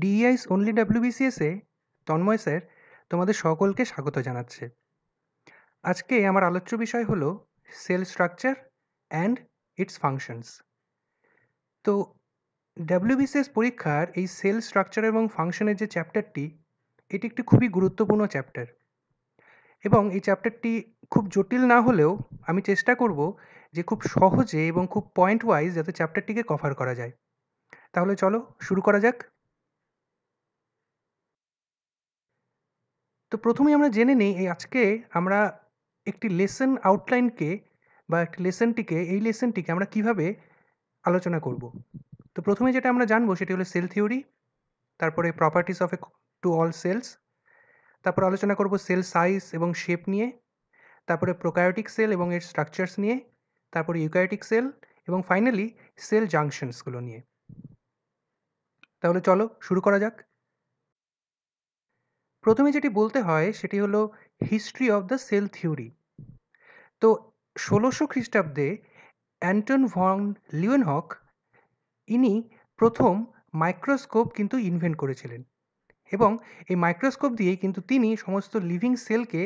ডিইআইস only ডাব্লিউবিসিএসে Tanmoy sir তোমাদের সকলকে স্বাগত জানাচ্ছে। আজকে আমার আলোচ্য বিষয় হলো sell structure and it's functions. তো ডাব্লিউবিসিএস পরীক্ষার এই সেল স্ট্রাকচার এবং ফাংশনের যে চ্যাপ্টারটি, এটি একটি খুবই গুরুত্বপূর্ণ চ্যাপ্টার এবং এই চ্যাপ্টারটি খুব জটিল না হলেও আমি চেষ্টা করব যে খুব সহজে এবং খুব পয়েন্ট ওয়াইজ যাতে চ্যাপ্টারটিকে কভার করা যায়। তাহলে চলো শুরু করা যাক। তো প্রথমেই আমরা জেনে নিই আজকে আমরা একটি লেসন আউটলাইনকে বা একটি লেসনটিকে আমরা কিভাবে আলোচনা করব। তো প্রথমে যেটা আমরা জানবো সেটি হলো সেল থিওরি, তারপরে properties of to all cells, তারপর আলোচনা করব সেল সাইজ এবং শেপ নিয়ে, তারপরে প্রোকারিওটিক সেল এবং এর স্ট্রাকচারস নিয়ে, তারপরে ইউক্যারিওটিক সেল এবং ফাইনালি সেল জাংশনসগুলো নিয়ে। তাহলে চলো শুরু করা যাক। প্রথমে যেটি বলতে হয় সেটি হলো history of the cell theory. তো 1600 খ্রিস্টাব্দে অ্যান্টন ভন লিউয়েনহক ইনি প্রথম মাইক্রোস্কোপ কিন্তু ইনভেন্ট করেছিলেন এবং এই মাইক্রোস্কোপ দিয়েই কিন্তু তিনি সমস্ত লিভিং সেলকে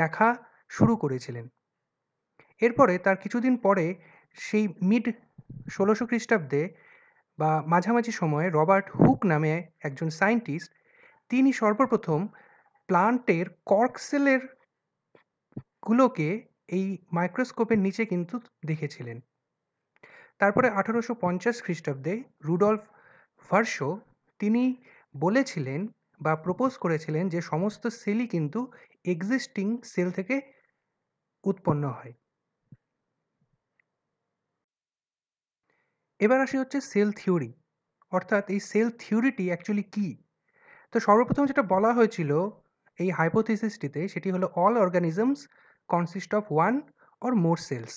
দেখা শুরু করেছিলেন। এরপরে তার কিছুদিন পরে সেই মিড 1600 খ্রিস্টাব্দে বা মাঝামাঝি সময়ে রবার্ট হুক নামে একজন সায়েন্টিস্ট, তিনি সর্বপ্রথম প্লান্টের কর্ক সেলের গুলোকে এই মাইক্রোস্কোপের নিচে কিন্তু দেখেছিলেন। তারপরে 1850 খ্রিস্টাব্দে রুডলফ ভার্শো তিনি বলেছিলেন বা প্রপোজ করেছিলেন যে সমস্ত সেলই কিন্তু এক্সিস্টিং সেল থেকে উৎপন্ন হয়। এবার আসি হচ্ছে সেল থিওরি, অর্থাৎ এই সেল থিওরিটি অ্যাকচুয়ালি কী। তো সর্বপ্রথম যেটা বলা হয়েছিল এই হাইপোথিসিসটিতে সেটি হলো all organisms consist of one or more cells,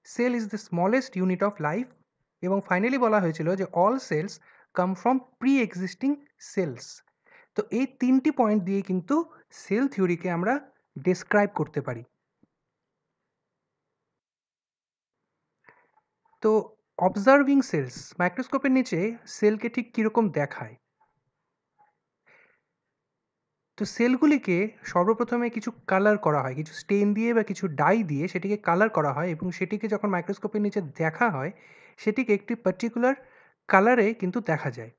cell is the smallest unit of life, এবং ফাইনালি বলা হয়েছিল যে all cells come from pre existing cells. তো এই তিনটি পয়েন্ট দিয়ে কিন্তু সেল থিওরিকে আমরা ডেসক্রাইব করতে পারি। তো অবজার্ভিং সেলস, মাইক্রোস্কোপের নিচে সেলকে ঠিক কীরকম দেখায়। তো সেলগুলিকে সর্বপ্রথমে কিছু কালার করা হয়, কিছু স্টেন দিয়ে বা কিছু ডাই দিয়ে সেটিকে কালার করা হয় এবং সেটিকে যখন মাইক্রোস্কোপের নিচে দেখা হয় সেটিকে একটি পার্টিকুলার কালারে কিন্তু দেখা যায়।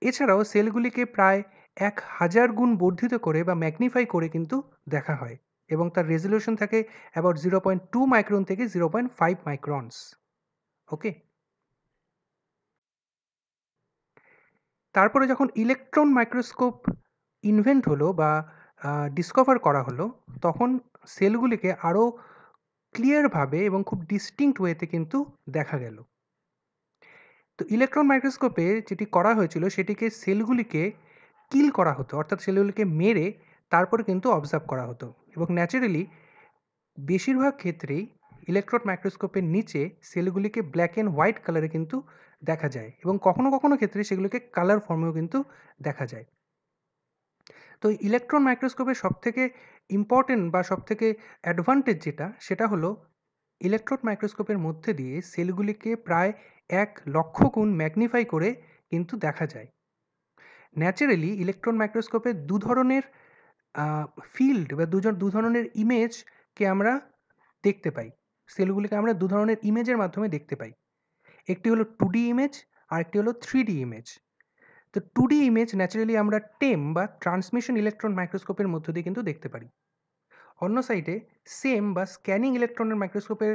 এছাড়াও সেলগুলিকে প্রায় 1000 গুণ বর্ধিত করে বা ম্যাগনিফাই করে কিন্তু দেখা হয় এবং তার রেজলিউশন থাকে অ্যাবাউট 0.2 মাইক্রন থেকে 0.5 মাইক্রনস। ওকে, তারপরে যখন ইলেকট্রন মাইক্রোস্কোপ ইনভেন্ট হলো বা ডিসকভার করা হলো, তখন সেলগুলিকে আরও ক্লিয়ারভাবে এবং খুব ডিস্টিংক্ট ওয়েতে কিন্তু দেখা গেল। তো ইলেকট্রন মাইক্রোস্কোপে যেটি করা হয়েছিল সেটিকে সেলগুলিকে কিল করা হতো, অর্থাৎ সেলগুলিকে মেরে তারপরে কিন্তু অবজার্ভ করা হতো এবং ন্যাচারালি বেশিরভাগ ক্ষেত্রেই ইলেকট্রন মাইক্রোস্কোপের নিচে সেলগুলিকে ব্ল্যাক অ্যান্ড হোয়াইট কালারে কিন্তু দেখা যায় এবং কখনো কখনো ক্ষেত্রে সেগুলোকে কালার ফর্মেও কিন্তু দেখা যায়। তো ইলেকট্রন মাইক্রোস্কোপের সবথেকে ইম্পর্টেন্ট বা সবথেকে অ্যাডভান্টেজ সেটা হলো ইলেকট্রন মাইক্রোস্কোপের মধ্যে দিয়ে সেলগুলিকে প্রায় 1,00,000 গুণ ম্যাগনিফাই করে কিন্তু দেখা যায়। ন্যাচারালি ইলেকট্রন মাইক্রোস্কোপে দু ধরনের ফিল্ড বা দু ধরনের ইমেজকে আমরা দেখতে পাই। সেলগুলিকে আমরা দু ধরনের ইমেজের মাধ্যমে দেখতে পাই। একটি হলো 2D ইমেজ আর একটি হলো 3D ইমেজ। তো 2D ইমেজ ন্যাচারালি আমরা টেম বা ট্রান্সমিশন ইলেকট্রন মাইক্রোস্কোপের মধ্য দিয়ে কিন্তু দেখতে পারি। অন্য সাইডে সেম বা স্ক্যানিং ইলেকট্রনের মাইক্রোস্কোপের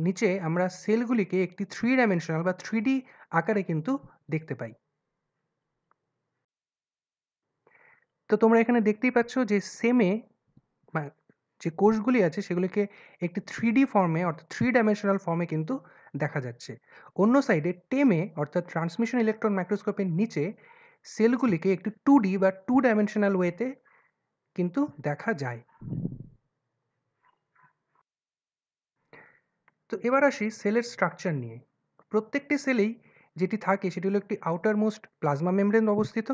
নিচে আমরা সেলগুলিকে একটি 3 ডাইমেনশনাল বা 3D আকারে কিন্তু দেখতে পাই। তো তোমরা এখানে দেখতেই পাচ্ছ যে সেমে যে কোষগুলি আছে সেগুলিকে একটি 3D ফর্মে অর্থাৎ 3 ডাইমেনশনাল ফর্মে কিন্তু দেখা যাচ্ছে। অন্য সাইডে টেমে অর্থাৎ ট্রান্সমিশন ইলেকট্রন মাইক্রোস্কোপের নিচে সেলগুলিকে একটি 2D বা 2 ডাইমেনশনাল ওয়েতে কিন্তু দেখা যায়। তো এবার আসি সেলের স্ট্রাকচার নিয়ে। প্রত্যেকটি সেলেই যেটি থাকে সেটি হলো একটি আউটার মোস্ট প্লাজমা মেমব্রেন অবস্থিত,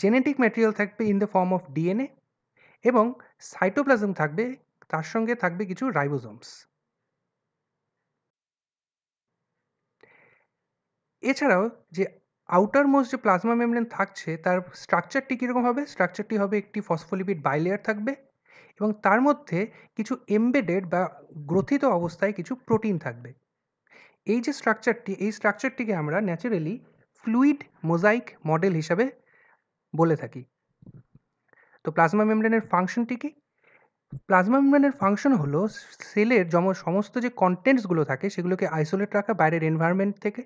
জেনেটিক ম্যাটেরিয়াল থাকবে in the form of DNA এবং সাইটোপ্লাজম থাকবে, তার সঙ্গে থাকবে কিছু রাইবোজোমস। এছাড়াও যে আউটার মোস্ট যে প্লাজমা মেমব্রেন থাকছে তার স্ট্রাকচারটি কীরকম হবে? স্ট্রাকচারটি হবে একটি ফসফোলিপিড বাইলেয়ার থাকবে এবং তার মধ্যে কিছু এমবেডেড বা গ্রথিত অবস্থায় কিছু প্রোটিন থাকবে। এই যে স্ট্রাকচারটি, এই স্ট্রাকচারটিকে আমরা ন্যাচারালি ফ্লুইড মোজাইক মডেল হিসাবে বলে থাকি। তো প্লাজমা মেমব্রেনের ফাংশনটি কি? প্লাজমা মেমব্রেনের ফাংশন হলো সেলের সমস্ত যে কন্টেন্টসগুলো থাকে সেগুলোকে আইসোলেট রাখা বাইরের এনভায়রনমেন্ট থেকে,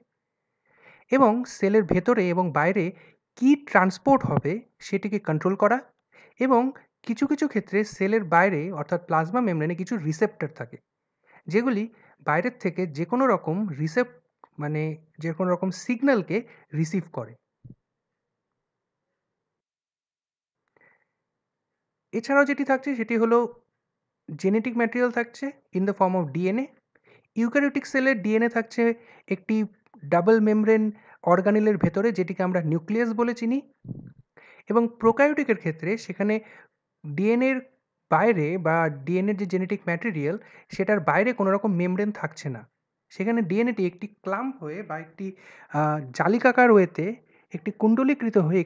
এবং সেলের ভেতরে এবং বাইরে কী ট্রান্সপোর্ট হবে সেটিকে কন্ট্রোল করা, এবং কিছু কিছু ক্ষেত্রে সেলের বাইরে অর্থাৎ প্লাজমা মেমব্রেনে কিছু রিসেপ্টর থাকে যেগুলি বাইরের থেকে যে কোনো রকম মানে যে কোনো রকম সিগন্যালকে রিসিভ করে। এছাড়াও যেটি থাকছে সেটি হলো জেনেটিক ম্যাটেরিয়াল থাকছে in the form of DNA. Eukaryotic সেলের ডিএনএ থাকছে একটি ডাবল মেমব্রেন অর্গানেলের ভেতরে, যেটিকে আমরা নিউক্লিয়াস বলে চিনি, এবং প্রোক্যারিওটিকের ক্ষেত্রে সেখানে ডিএনএর বাইরে বা ডিএনএর যে জেনেটিক ম্যাটেরিয়াল সেটার বাইরে কোনো রকম মেমব্রেন থাকছে না। সেখানে ডিএনএটি একটি ক্লাম্প হয়ে বা একটি জালিকাকার ওয়েতে একটি কুণ্ডলীকৃত হয়ে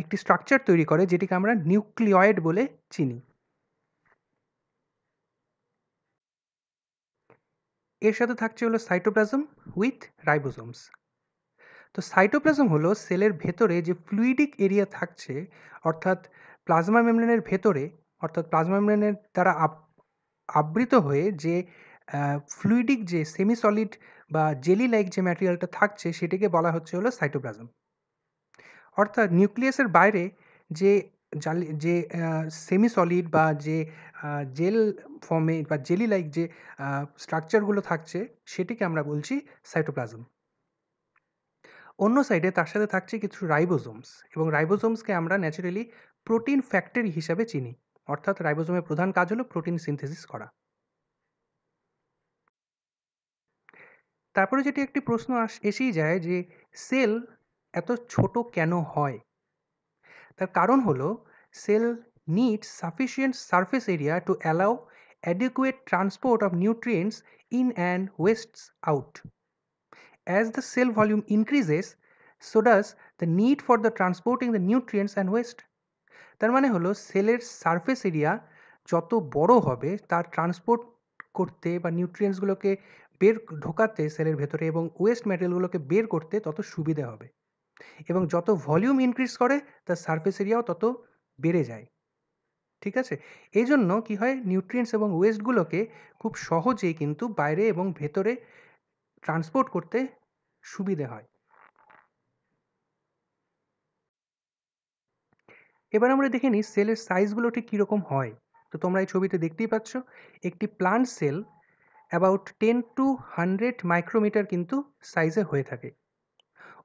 একটি স্ট্রাকচার তৈরি করে, যেটিকে আমরা নিউক্লিয়েড বলে চিনি। এর সাথে থাকছে হলো সাইটোপ্লাজম উইথ রাইবোসোমস। তো সাইটোপ্লাজম হলো সেলের ভেতরে যে ফ্লুইডিক এরিয়া থাকছে, অর্থাৎ প্লাজমা মেমব্রেনের ভেতরে, অর্থাৎ প্লাজমা মেমব্রেনের দ্বারা আবৃত হয়ে যে ফ্লুইডিক যে সেমি সলিড বা জেলি লাইক যে ম্যাটেরিয়ালটা থাকছে সেটিকে বলা হচ্ছে হলো সাইটোপ্লাজম। অর্থাৎ নিউক্লিয়াসের বাইরে যে যে সেমি সলিড বা যে জেল ফর্মে বা জেলি লাইক যে স্ট্রাকচারগুলো থাকছে সেটিকে আমরা বলছি সাইটোপ্লাজম। অন্য সাইডে তার সাথে থাকছে কিছু রাইবোসোমস, এবং রাইবোসোমসকে আমরা ন্যাচারালি প্রোটিন ফ্যাক্টরি হিসাবে চিনি। অর্থাৎ রাইবোসোমের প্রধান কাজ হলো প্রোটিন সিনথেসিস করা। তারপরে যেটি একটি প্রশ্ন এসেই যায় যে সেল এত ছোট কেন হয়? তার কারণ হলো cell needs sufficient surface area to allow adequate transport of nutrients in and wastes out. As the cell volume increases, so does the need for the transporting the nutrients and waste. তার মানে হলো সেলের surface area যত বড় হবে তার transport করতে বা নিউট্রিয়েন্টসগুলোকে ঢোকাতে সেলের ভেতরে এবং ওয়েস্ট ম্যাটেরিয়ালগুলোকে বের করতে তত সুবিধে হবে, এবং যত ভলিউম ইনক্রিজ করে তার সারফেস এরিয়াও তত বেড়ে যায়। ঠিক আছে? এই জন্য কী হয়, নিউট্রিয়েন্টস এবং ওয়েস্টগুলোকে খুব সহজেই কিন্তু বাইরে এবং ভেতরে ট্রান্সপোর্ট করতে সুবিধে হয়। এবার আমরা দেখে নিই সেলের সাইজগুলো ঠিক কীরকম হয়। তো তোমরা এই ছবিতে দেখতেই পাচ্ছ একটি plant cell about 10 to 100 micrometer কিন্তু সাইজে হয়ে থাকে।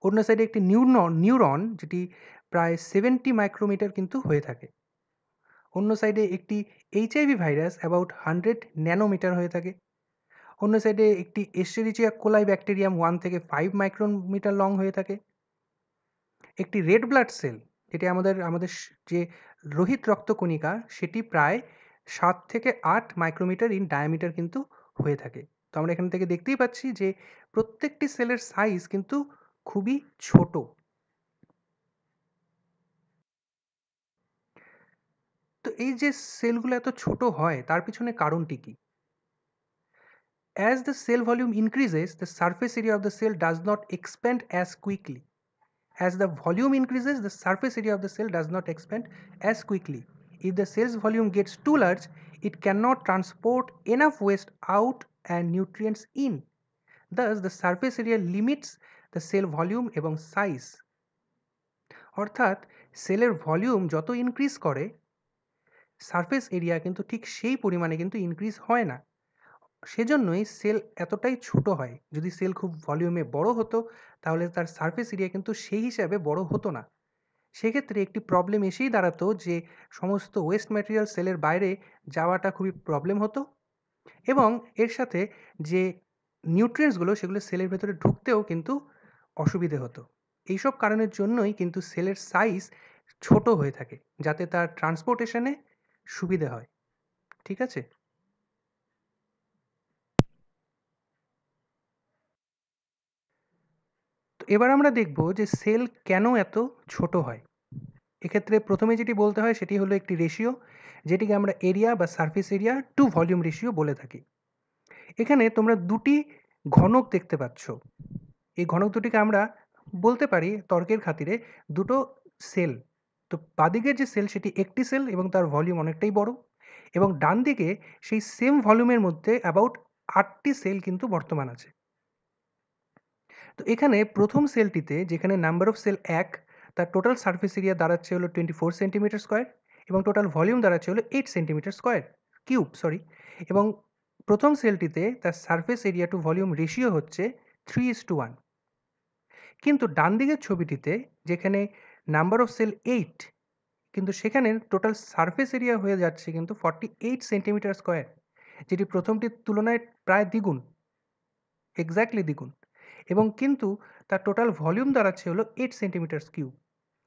অন্য সাইডে একটি নিউরন যেটি প্রায় 70 মাইক্রোমিটার কিন্তু হয়ে থাকে। অন্য সাইডে একটি এইচআইভি ভাইরাস অ্যাবাউট 100 ন্যানোমিটার হয়ে থাকে। অন্য সাইডে একটি এস্চেরিচিয়া কোলাই ব্যাকটেরিয়াম 1 থেকে 5 মাইক্রোমিটার লং হয়ে থাকে। একটি রেড ব্লাড সেল যেটি আমাদের যে লোহিত রক্তকণিকা সেটি প্রায় 7 থেকে 8 মাইক্রোমিটার ইন ডায়ামিটার কিন্তু হয়ে থাকে। তো আমরা এখান থেকে দেখতেই পাচ্ছি যে প্রত্যেকটি সেলের সাইজ কিন্তু খুবই ছোট। তো এই যে সেলগুলো এত ছোট হয় তার পিছনে কারণটি কি? As the cell volume increases, the surface area of the cell does not expand as quickly. As the volume increases, the surface area of the cell does not expand as quickly. If the cell's volume gets too large, it cannot transport enough waste out and nutrients in. Thus, the surface area limits the cell volume এবং size. অর্থাৎ সেলের volume যত increase করে surface area কিন্তু ঠিক সেই পরিমাণে কিন্তু ইনক্রিজ হয় না। সেজন্যই সেল এতটাই ছোট হয়। যদি সেল খুব ভলিউমে বড় হতো তাহলে তার সারফেস এরিয়া কিন্তু সেই হিসাবে বড় হতো না। সেক্ষেত্রে একটি প্রবলেম এসেই দাঁড়াতো যে সমস্ত ওয়েস্ট ম্যাটেরিয়াল সেলের বাইরে যাওয়াটা খুবই প্রবলেম হতো, এবং এর সাথে যে নিউট্রিয়েন্টসগুলো সেগুলো সেলের ভেতরে ঢুকতেও কিন্তু অসুবিধে হতো। এইসব কারণের জন্যই কিন্তু সেলের সাইজ ছোট হয়ে থাকে, যাতে তার ট্রান্সপোর্টেশনে সুবিধে হয়। ঠিক আছে? তো এবার আমরা দেখব যে সেল কেন এত ছোট হয়। এক্ষেত্রে প্রথমে যেটি বলতে হয় সেটি হলো একটি রেশিও, যেটিকে আমরা এরিয়া বা surface area to volume ratio বলে থাকি। এখানে তোমরা দুটি ঘনক দেখতে পাচ্ছ। এই ঘনক দুটিকে আমরা বলতে পারি তর্কের খাতিরে দুটো সেল। তো বাঁদিকের যে সেল সেটি একটি সেল এবং তার ভলিউম অনেকটাই বড়, এবং ডান দিকে সেই সেম ভলিউমের মধ্যে অ্যাবাউট 8টি সেল কিন্তু বর্তমান আছে। তো এখানে প্রথম সেলটিতে যেখানে নাম্বার অফ সেল 1, তার টোটাল সারফেস এরিয়া দাঁড়াচ্ছে হলো 24 সেন্টিমিটার স্কোয়ার এবং টোটাল ভলিউম দাঁড়াচ্ছে হলো 8 সেন্টিমিটার স্কোয়ার কিউব, এবং প্রথম সেলটিতে তার surface area to volume ratio হচ্ছে 3:1। কিন্তু ডান দিকের ছবিটিতে যেখানে নাম্বার অফ সেল 8, কিন্তু সেখানে টোটাল সারফেস এরিয়া হয়ে যাচ্ছে কিন্তু 48 সেন্টিমিটার স্কোয়ার, যেটি প্রথমটির তুলনায় প্রায় দ্বিগুণ, এক্স্যাক্টলি দ্বিগুণ, এবং কিন্তু তার টোটাল ভলিউম দাঁড়াচ্ছে হলো 8 সেন্টিমিটার কিউব,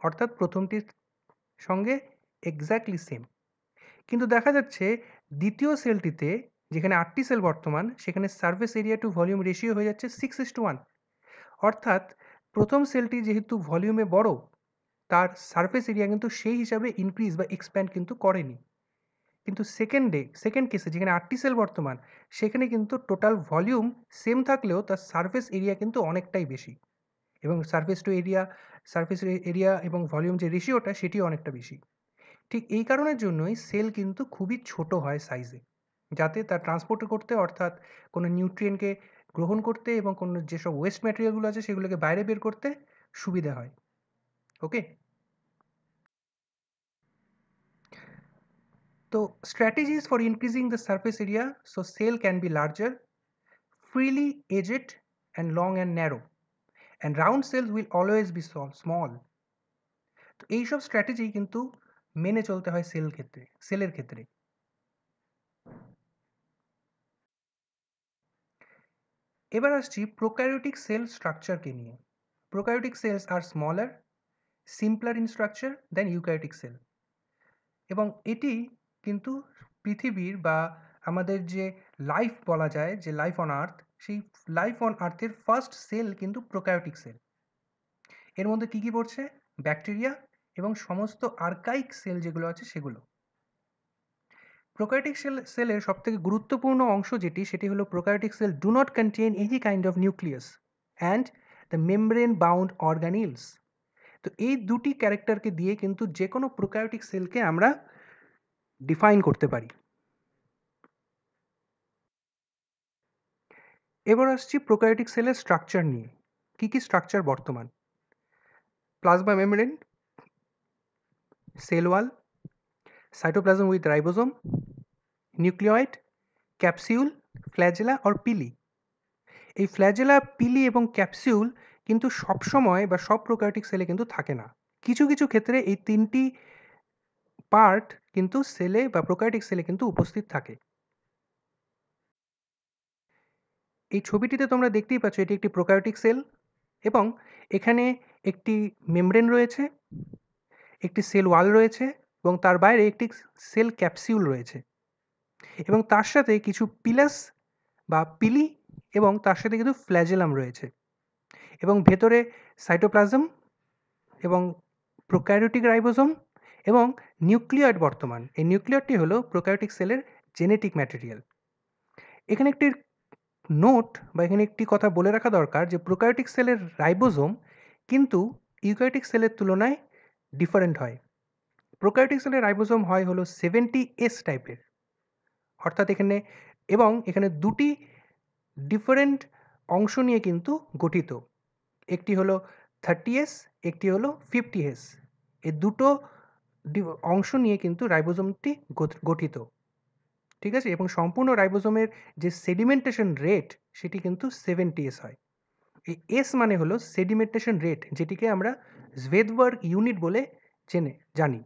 অর্থাৎ প্রথমটির সঙ্গে এক্স্যাক্টলি সেম। কিন্তু দেখা যাচ্ছে দ্বিতীয় সেলটিতে যেখানে 8টি সেল বর্তমান, সেখানে surface area to volume ratio হয়ে যাচ্ছে 6:1, অর্থাৎ প্রথম সেলটি যেহেতু ভলিউমে বড়, তার সারফেস এরিয়া কিন্তু সেই হিসাবে ইনক্রিজ বা এক্সপ্যান্ড কিন্তু করেনি। কিন্তু সেকেন্ড কেসে যেখানে 8টি সেল বর্তমান, সেখানে কিন্তু টোটাল ভলিউম সেম থাকলেও তার সারফেস এরিয়া কিন্তু অনেকটাই বেশি, এবং সারফেস এরিয়া এবং ভলিউম যে রেশিওটা সেটিও অনেকটা বেশি। ঠিক এই কারণের জন্যই সেল কিন্তু খুবই ছোট হয় সাইজে, যাতে তার ট্রান্সপোর্ট করতে, অর্থাৎ কোনো নিউট্রিয়েন্টকে গ্রহণ করতে এবং কোনো যেসব ওয়েস্ট ম্যাটেরিয়ালগুলো আছে সেগুলোকে বাইরে বের করতে সুবিধা হয়। ওকে, তো strategies for increasing the surface area so cell can be larger, freely edged and long and narrow, and round cells will always be small. তো এইসব স্ট্র্যাটেজি কিন্তু মেনে চলতে হয় সেলের ক্ষেত্রে। এবার আসছি প্রোক্যারিওটিক সেল স্ট্রাকচারকে নিয়ে। Prokaryotic cells are smaller, simpler in structure than eukaryotic cell, এবং এটি কিন্তু পৃথিবীর বা আমাদের যে লাইফ বলা যায়, যে লাইফ অন আর্থ, সেই লাইফ অন আর্থের ফার্স্ট সেল কিন্তু প্রোক্যারিওটিক সেল। এর মধ্যে কী কী পড়ছে? ব্যাকটেরিয়া এবং সমস্ত আর্কাইক সেল যেগুলো আছে সেগুলো। প্রোক্যারিওটিক সেলের সবথেকে গুরুত্বপূর্ণ অংশ যেটি, সেটি হলো prokaryotic sell do not contain any kind of nucleus and the membrane bound অর্গানিলস। তো এই দুটি ক্যারেক্টারকে দিয়ে কিন্তু যে কোনো প্রোক্যারিওটিক সেলকে আমরা ডিফাইন করতে পারি। এবার আসছি প্রোক্যারিওটিক সেলের স্ট্রাকচার নিয়ে। কী কী স্ট্রাকচার বর্তমান? Plasma membrane, cell wall, cytoplasm with ribosome, nucleoid, capsule, flagella or pili. এই ফ্ল্যাজেলা, পিলি এবং ক্যাপসিউল কিন্তু সবসময় বা সব প্রোক্যারিওটিক সেলে কিন্তু থাকে না। কিছু কিছু ক্ষেত্রে এই তিনটি পার্ট কিন্তু সেলে বা প্রোক্যারিওটিক সেলে কিন্তু উপস্থিত থাকে। এই ছবিটিতে তোমরা দেখতেই পাচ্ছ এটি একটি প্রোক্যারিওটিক সেল, এবং এখানে একটি মেমব্রেন রয়েছে, একটি সেল ওয়াল রয়েছে, এবং তার বাইরে একটি সেল ক্যাপসিউল রয়েছে, এবং তার সাথে কিছু পিলাস বা পিলি, এবং তার সাথে কিন্তু ফ্ল্যাজেলাম রয়েছে, এবং ভেতরে সাইটোপ্লাজম এবং প্রোক্যারিওটিক রাইবোজোম এবং নিউক্লিয়েট বর্তমান। এই নিউক্লিয়েটটি হলো প্রোক্যারিওটিক সেলের জেনেটিক ম্যাটেরিয়াল। এখানে একটি নোট বা এখানে একটি কথা বলে রাখা দরকার যে প্রোক্যারিওটিক সেলের রাইবোজোম কিন্তু ইউক্যারিওটিক সেলের তুলনায় ডিফারেন্ট হয়। প্রোক্যারিওটিক সেলের রাইবোজোম হয় হলো 70S টাইপের, অর্থাৎ এখানে দুটি ডিফারেন্ট অংশ নিয়ে কিন্তু গঠিত। একটি হলো 30S, একটি হলো 50S। এই দুটো অংশ নিয়ে কিন্তু রাইবোজোমটি গঠিত, ঠিক আছে, এবং সম্পূর্ণ রাইবোজোমের যে সেডিমেন্টেশন রেট সেটি কিন্তু 70S হয়। এই এস মানে হলো সেডিমেন্টেশন রেট, যেটিকে আমরা জভেদবার্গ ইউনিট বলে জানি।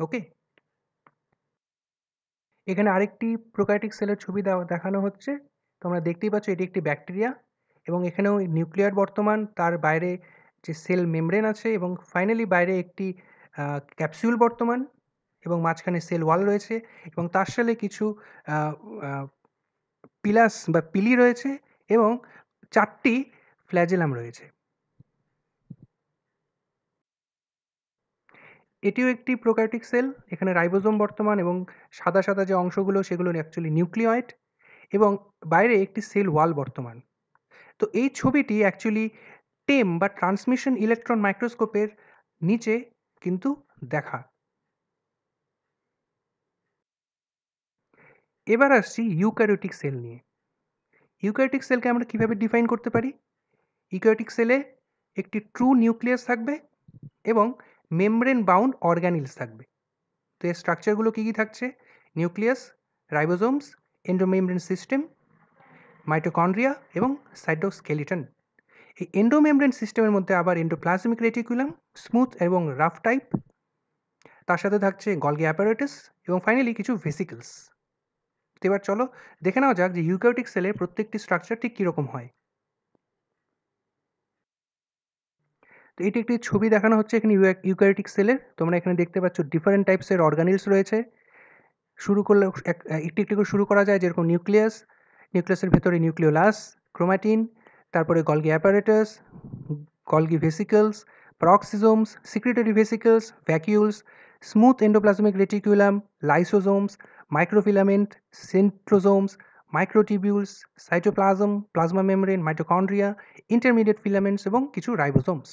ওকে, এখানে আরেকটি প্রোক্যারিওটিক সেলের ছবি দেখানো হচ্ছে। তোমরা দেখতেই পাচ্ছ এটি একটি ব্যাকটেরিয়া, এবং এখানেও নিউক্লিয়ার বর্তমান, তার বাইরে যে সেল মেমব্রেন আছে, এবং ফাইনালি বাইরে একটি ক্যাপসুল বর্তমান, এবং মাঝখানে সেল ওয়াল রয়েছে, এবং তার সাথে কিছু পিলাস বা পিলি রয়েছে, এবং 4টি ফ্ল্যাজেলাম রয়েছে। এটিও একটি প্রোক্যারিওটিক সেল। এখানে রাইবোজোম বর্তমান এবং সাদা সাদা যে অংশগুলো সেগুলো অ্যাকচুয়ালি নিউক্লিয়েট এবং বাইরে একটি সেল ওয়াল বর্তমান। তো এই ছবিটি অ্যাকচুয়ালি টেম বা ট্রান্সমিশন ইলেকট্রন মাইক্রোস্কোপের নিচে কিন্তু দেখা। এবার আসছি ইউক্যারিওটিক সেল নিয়ে। ইউক্যারিওটিক সেলকে আমরা কিভাবে ডিফাইন করতে পারি? ইউক্যারিওটিক সেলে একটি ট্রু নিউক্লিয়াস থাকবে এবং মেমব্রেন বাউন্ড অর্গানিলস থাকবে। তো এর স্ট্রাকচারগুলো কী কী থাকছে? নিউক্লিয়াস, রাইবোজোমস, এন্ডোমেমব্রেন সিস্টেম, মাইটোকন্ড্রিয়া এবং সাইটোস্কেলিটন। এই এন্ডোমেমব্রেন সিস্টেমের মধ্যে আবার এন্ডোপ্লাজমিক রেটিকুলাম, স্মুথ এবং রাফ টাইপ, তার সাথে থাকছে গলগি অ্যাপারেটাস এবং ফাইনালি কিছু ভেসিকলস। তো এবার চলো দেখে নেওয়া যাক যে ইউক্যারিওটিক সেলের প্রত্যেকটি স্ট্রাকচার ঠিক কীরকম হয়। তো এটি একটি ছবি দেখানো হচ্ছে এখানে ইউক্যারিওটিক সেলের। তোমরা এখানে দেখতে পাচ্ছ ডিফারেন্ট টাইপসের অর্গানিলস রয়েছে। শুরু করলে একটি একটি করে শুরু করা যায়, যেরকম নিউক্লিয়াস, নিউক্লিয়াসের ভেতরে নিউক্লিওলাস, ক্রোমাটিন, তারপরে Golgi apparatus, Golgi vesicles, peroxisomes, secretory vesicles, vacuoles, smooth endoplasmic reticulum, lysosomes, microfilament, centrosomes, microtubules, cytoplasm, plasma membrane, mitochondria, intermediate filaments এবং কিছু রাইবোজোমস।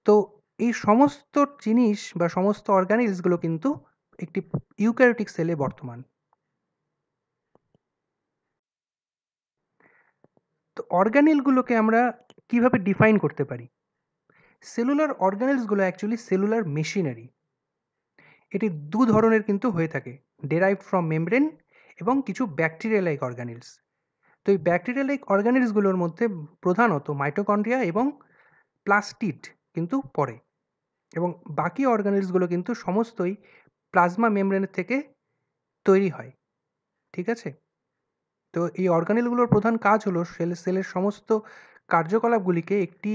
তো এই সমস্ত জিনিস বা সমস্ত অর্গানিলসগুলো কিন্তু একটি ইউক্যারিওটিক সেলে বর্তমান। তো অর্গানিলগুলোকে আমরা কিভাবে ডিফাইন করতে পারি? সেলুলার অর্গানিলসগুলো অ্যাকচুয়ালি সেলুলার মেশিনারি। এটি দু ধরনের কিন্তু হয়ে থাকে, ডেরাইভড ফ্রম মেমব্রেন এবং কিছু ব্যাকটেরিয়া লাইক অর্গানিলস। তো এই ব্যাকটেরিয়া লাইক অর্গানিলসগুলোর মধ্যে প্রধানত মাইটোকন্ড্রিয়া এবং প্লাস্টিড কিন্তু পড়ে এবং বাকি অর্গানিলসগুলো কিন্তু সমস্তই প্লাজমা মেমব্রেনের থেকে তৈরি হয়। ঠিক আছে? তো এই অর্গানেলগুলোর প্রধান কাজ হলো সেলের সমস্ত কার্যকলাপগুলিকে একটি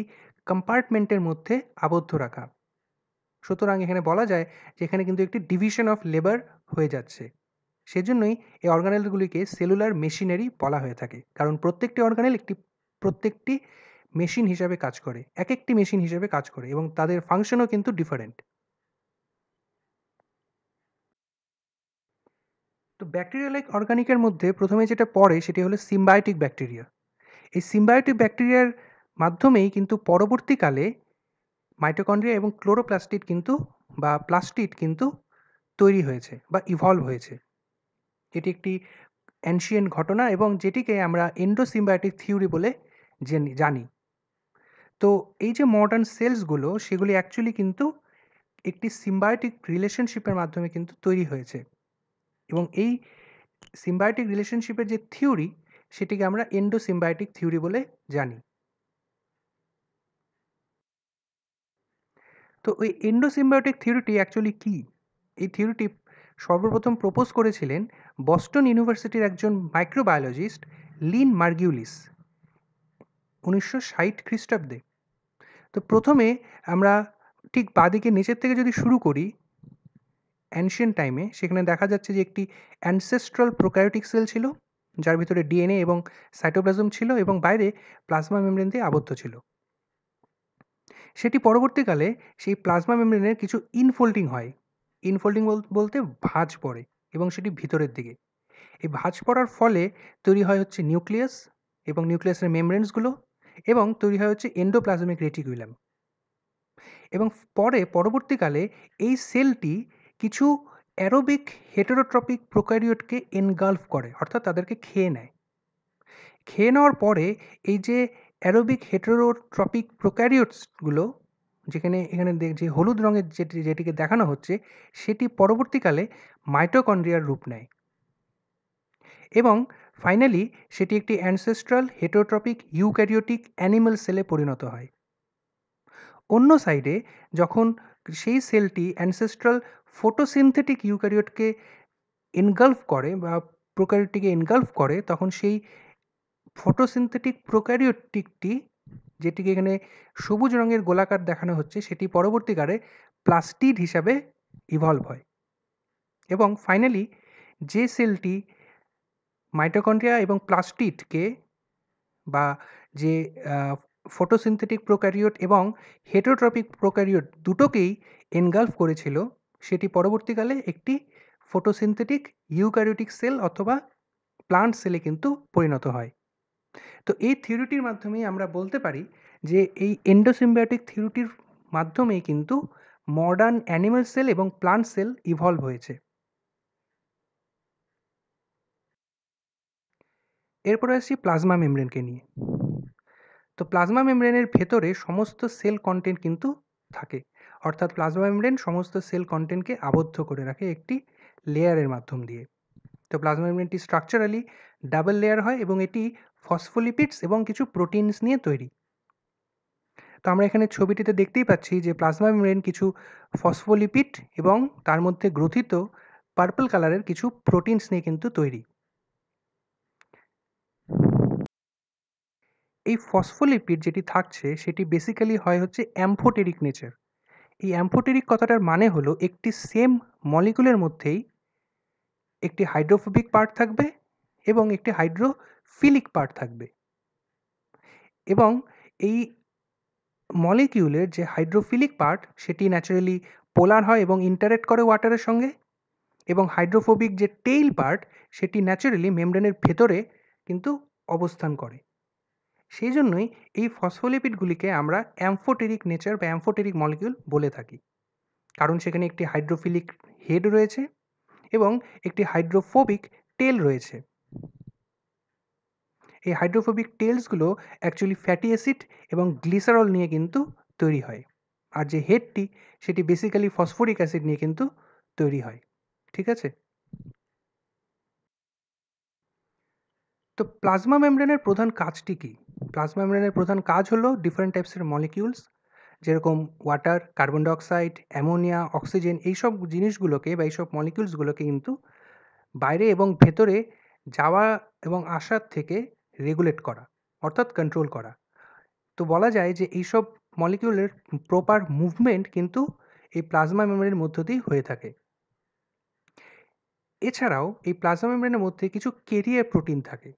কম্পার্টমেন্টের মধ্যে আবদ্ধ রাখা। সুতরাং এখানে বলা যায় যে এখানে কিন্তু একটি ডিভিশন অফ লেবার হয়ে যাচ্ছে। সেজন্যই এই অর্গানেলগুলিকে সেলুলার মেশিনারি বলা হয়ে থাকে, কারণ প্রত্যেকটি অর্গানেল প্রত্যেকটি মেশিন হিসাবে কাজ করে, এক একটি মেশিন হিসেবে কাজ করে এবং তাদের ফাংশনও কিন্তু ডিফারেন্ট। তো ব্যাকটেরিয়া লাইক অর্গানিকের মধ্যে প্রথমে যেটা পড়ে সেটি হলো সিম্বায়োটিক ব্যাকটেরিয়া। এই সিম্বায়োটিক ব্যাকটেরিয়ার মাধ্যমেই কিন্তু পরবর্তীকালে মাইটোকন্ড্রিয়া এবং ক্লোরোপ্লাস্টিড কিন্তু বা প্লাস্টিড কিন্তু তৈরি হয়েছে বা ইভলভ হয়েছে। এটি একটি অ্যানশিয়েন্ট ঘটনা এবং যেটিকে আমরা এন্ডোসিম্বায়োটিক থিওরি বলে জানি। তো এই যে মডার্ন সেলসগুলো সেগুলি অ্যাকচুয়ালি কিন্তু একটি সিম্বায়োটিক রিলেশনশিপের মাধ্যমে কিন্তু তৈরি হয়েছে এবং এই সিম্বায়োটিক রিলেশনশিপের যে থিওরি সেটিকে আমরা এন্ডোসিম্বায়োটিক থিওরি বলে জানি। তো ওই এন্ডোসিম্বায়োটিক থিওরিটি অ্যাকচুয়ালি কী? এই থিওরিটি সর্বপ্রথম প্রপোজ করেছিলেন বস্টন ইউনিভার্সিটির একজন মাইক্রোবায়োলজিস্ট লিন মার্গিউলিস 1960 খ্রিস্টাব্দে। তো প্রথমে আমরা ঠিক বাঁদিকে নিচের থেকে যদি শুরু করি, অ্যানশিয়েন্ট টাইমে সেখানে দেখা যাচ্ছে যে একটি অ্যানসেস্ট্রাল প্রোক্যারিওটিক সেল ছিল, যার ভিতরে ডিএনএ এবং সাইটোপ্লাজম ছিল এবং বাইরে প্লাজমা মেমব্রেন দিয়ে আবদ্ধ ছিল। সেটি পরবর্তীকালে সেই প্লাজমা মেমব্রেনের কিছু ইনফোল্ডিং হয়। ইনফোল্ডিং বলতে ভাঁজ পড়ে এবং সেটি ভিতরের দিকে। এই ভাঁজ পড়ার ফলে তৈরি হয় হচ্ছে নিউক্লিয়াস এবং নিউক্লিয়াসের মেমব্রেনসগুলো এবং তৈরি হয় হচ্ছে এন্ডোপ্লাজমিক রেটিকুলাম। এবং পরবর্তীকালে এই সেলটি কিছু অ্যারোবিক হেটেরোট্রপিক প্রোক্যারিওটকে এনগালফ করে, অর্থাৎ তাদেরকে খেয়ে নেয়। খেয়ে নেওয়ার পরে এই যে অ্যারোবিক হেটেরোট্রপিক প্রোক্যারিওটসগুলো, এখানে যে হলুদ রঙের যেটিকে দেখানো হচ্ছে সেটি পরবর্তীকালে মাইটোকন্ড্রিয়ার রূপ নেয় এবং ফাইনালি সেটি একটি অ্যানসেস্ট্রাল হেটেরোট্রপিক ইউক্যারিওটিক অ্যানিমাল সেলে পরিণত হয়। অন্য সাইডে যখন সেই সেলটি অ্যানসেস্ট্রাল ফটোসিনথেটিক ইউক্যারিওটকে এনগালফ করে বা প্রোক্যারিওটটিকে এনগালফ করে, তখন সেই ফটোসিনথেটিক প্রোক্যারিওটিকটি, যেটিকে এখানে সবুজ রঙের গোলাকার দেখানো হচ্ছে, সেটি পরবর্তীকালে প্লাস্টিড হিসাবে ইভলভ হয় এবং ফাইনালি যে সেলটি মাইটোকন্ড্রিয়া এবং প্লাস্টিডকে বা যে ফটোসিনথেটিক প্রোক্যারিওট এবং হেটেরোট্রপিক প্রোক্যারিওট দুটোকেই এনগালফ করেছিল সেটি পরবর্তীকালে একটি ফটোসিনথেটিক ইউক্যারিওটিক সেল অথবা প্লান্ট সেলে কিন্তু পরিণত হয়। তো এই থিওরিটির মাধ্যমেই আমরা বলতে পারি যে এই এন্ডোসিম্বায়োটিক থিওরিটির মাধ্যমেই কিন্তু মডার্ন অ্যানিমাল সেল এবং প্লান্ট সেল ইভলভ হয়েছে। এরপরে আসছি প্লাজমা মেমব্রেনকে নিয়ে। তো প্লাজমা মেমব্রেনের ভেতরে সমস্ত সেল কন্টেন্ট কিন্তু থাকে, অর্থাৎ প্লাজমা মেমব্রেন সমস্ত সেল কন্টেন্টকে আবদ্ধ করে রাখে একটি লেয়ারের মাধ্যম দিয়ে। তো প্লাজমা মেমব্রেনটি স্ট্রাকচারালি ডাবল লেয়ার হয় এবং এটি ফসফোলিপিডস এবং কিছু প্রোটিনস নিয়ে তৈরি। তো আমরা এখানে ছবিটিতে দেখতেই পাচ্ছি যে প্লাজমা মেমব্রেন কিছু ফসফোলিপিড এবং তার মধ্যে গ্রথিত পার্পল কালারের কিছু প্রোটিনস নিয়ে কিন্তু তৈরি। এই ফসফোলিপিড যেটি থাকছে সেটি বেসিক্যালি হয় হচ্ছে অ্যাম্ফোটেরিক নেচার। এই অ্যাম্ফোটেরিক কথাটার মানে হলো একটি সেম মলিকুলের মধ্যেই একটি হাইড্রোফোবিক পার্ট থাকবে এবং একটি হাইড্রোফিলিক পার্ট থাকবে, এবং এই মলিকিউলের যে হাইড্রোফিলিক পার্ট সেটি ন্যাচারালি পোলার হয় এবং ইন্টারেক্ট করে ওয়াটারের সঙ্গে, এবং হাইড্রোফোবিক যে টেইল পার্ট সেটি ন্যাচারালি মেমব্রেনের ভেতরে কিন্তু অবস্থান করে। সেই জন্যই এই ফসফোলিপিডগুলিকে আমরা অ্যাম্ফোটেরিক নেচার বা অ্যাম্ফোটেরিক মলিকিউল বলে থাকি, কারণ সেখানে একটি হাইড্রোফিলিক হেড রয়েছে এবং একটি হাইড্রোফোবিক টেল রয়েছে। এই হাইড্রোফোবিক টেলসগুলো অ্যাকচুয়ালি ফ্যাটি অ্যাসিড এবং গ্লিসারল নিয়ে কিন্তু তৈরি হয়, আর যে হেডটি সেটি বেসিক্যালি ফসফরিক অ্যাসিড নিয়ে কিন্তু তৈরি হয়। ঠিক আছে? তো প্লাজমা মেমব্রেনের প্রধান কাজটি কী? প্লাজমা মেমব্রেনের প্রধান কাজ হলো ডিফারেন্ট টাইপসের মলিকিউলস, যেরকম water, carbon dioxide, ammonia, oxygen, এইসব জিনিসগুলোকে বা এইসব মলিকিউলসগুলোকে কিন্তু বাইরে এবং ভেতরে যাওয়া এবং আসার থেকে রেগুলেট করা, অর্থাৎ কন্ট্রোল করা। তো বলা যায় যে এইসব মলিকিউলের প্রপার মুভমেন্ট কিন্তু এই প্লাজমা মেমব্রেনের মধ্য দিয়েই হয়ে থাকে। এছাড়াও এই প্লাজমা মেমব্রেনের মধ্যে কিছু ক্যারিয়ার প্রোটিন থাকে।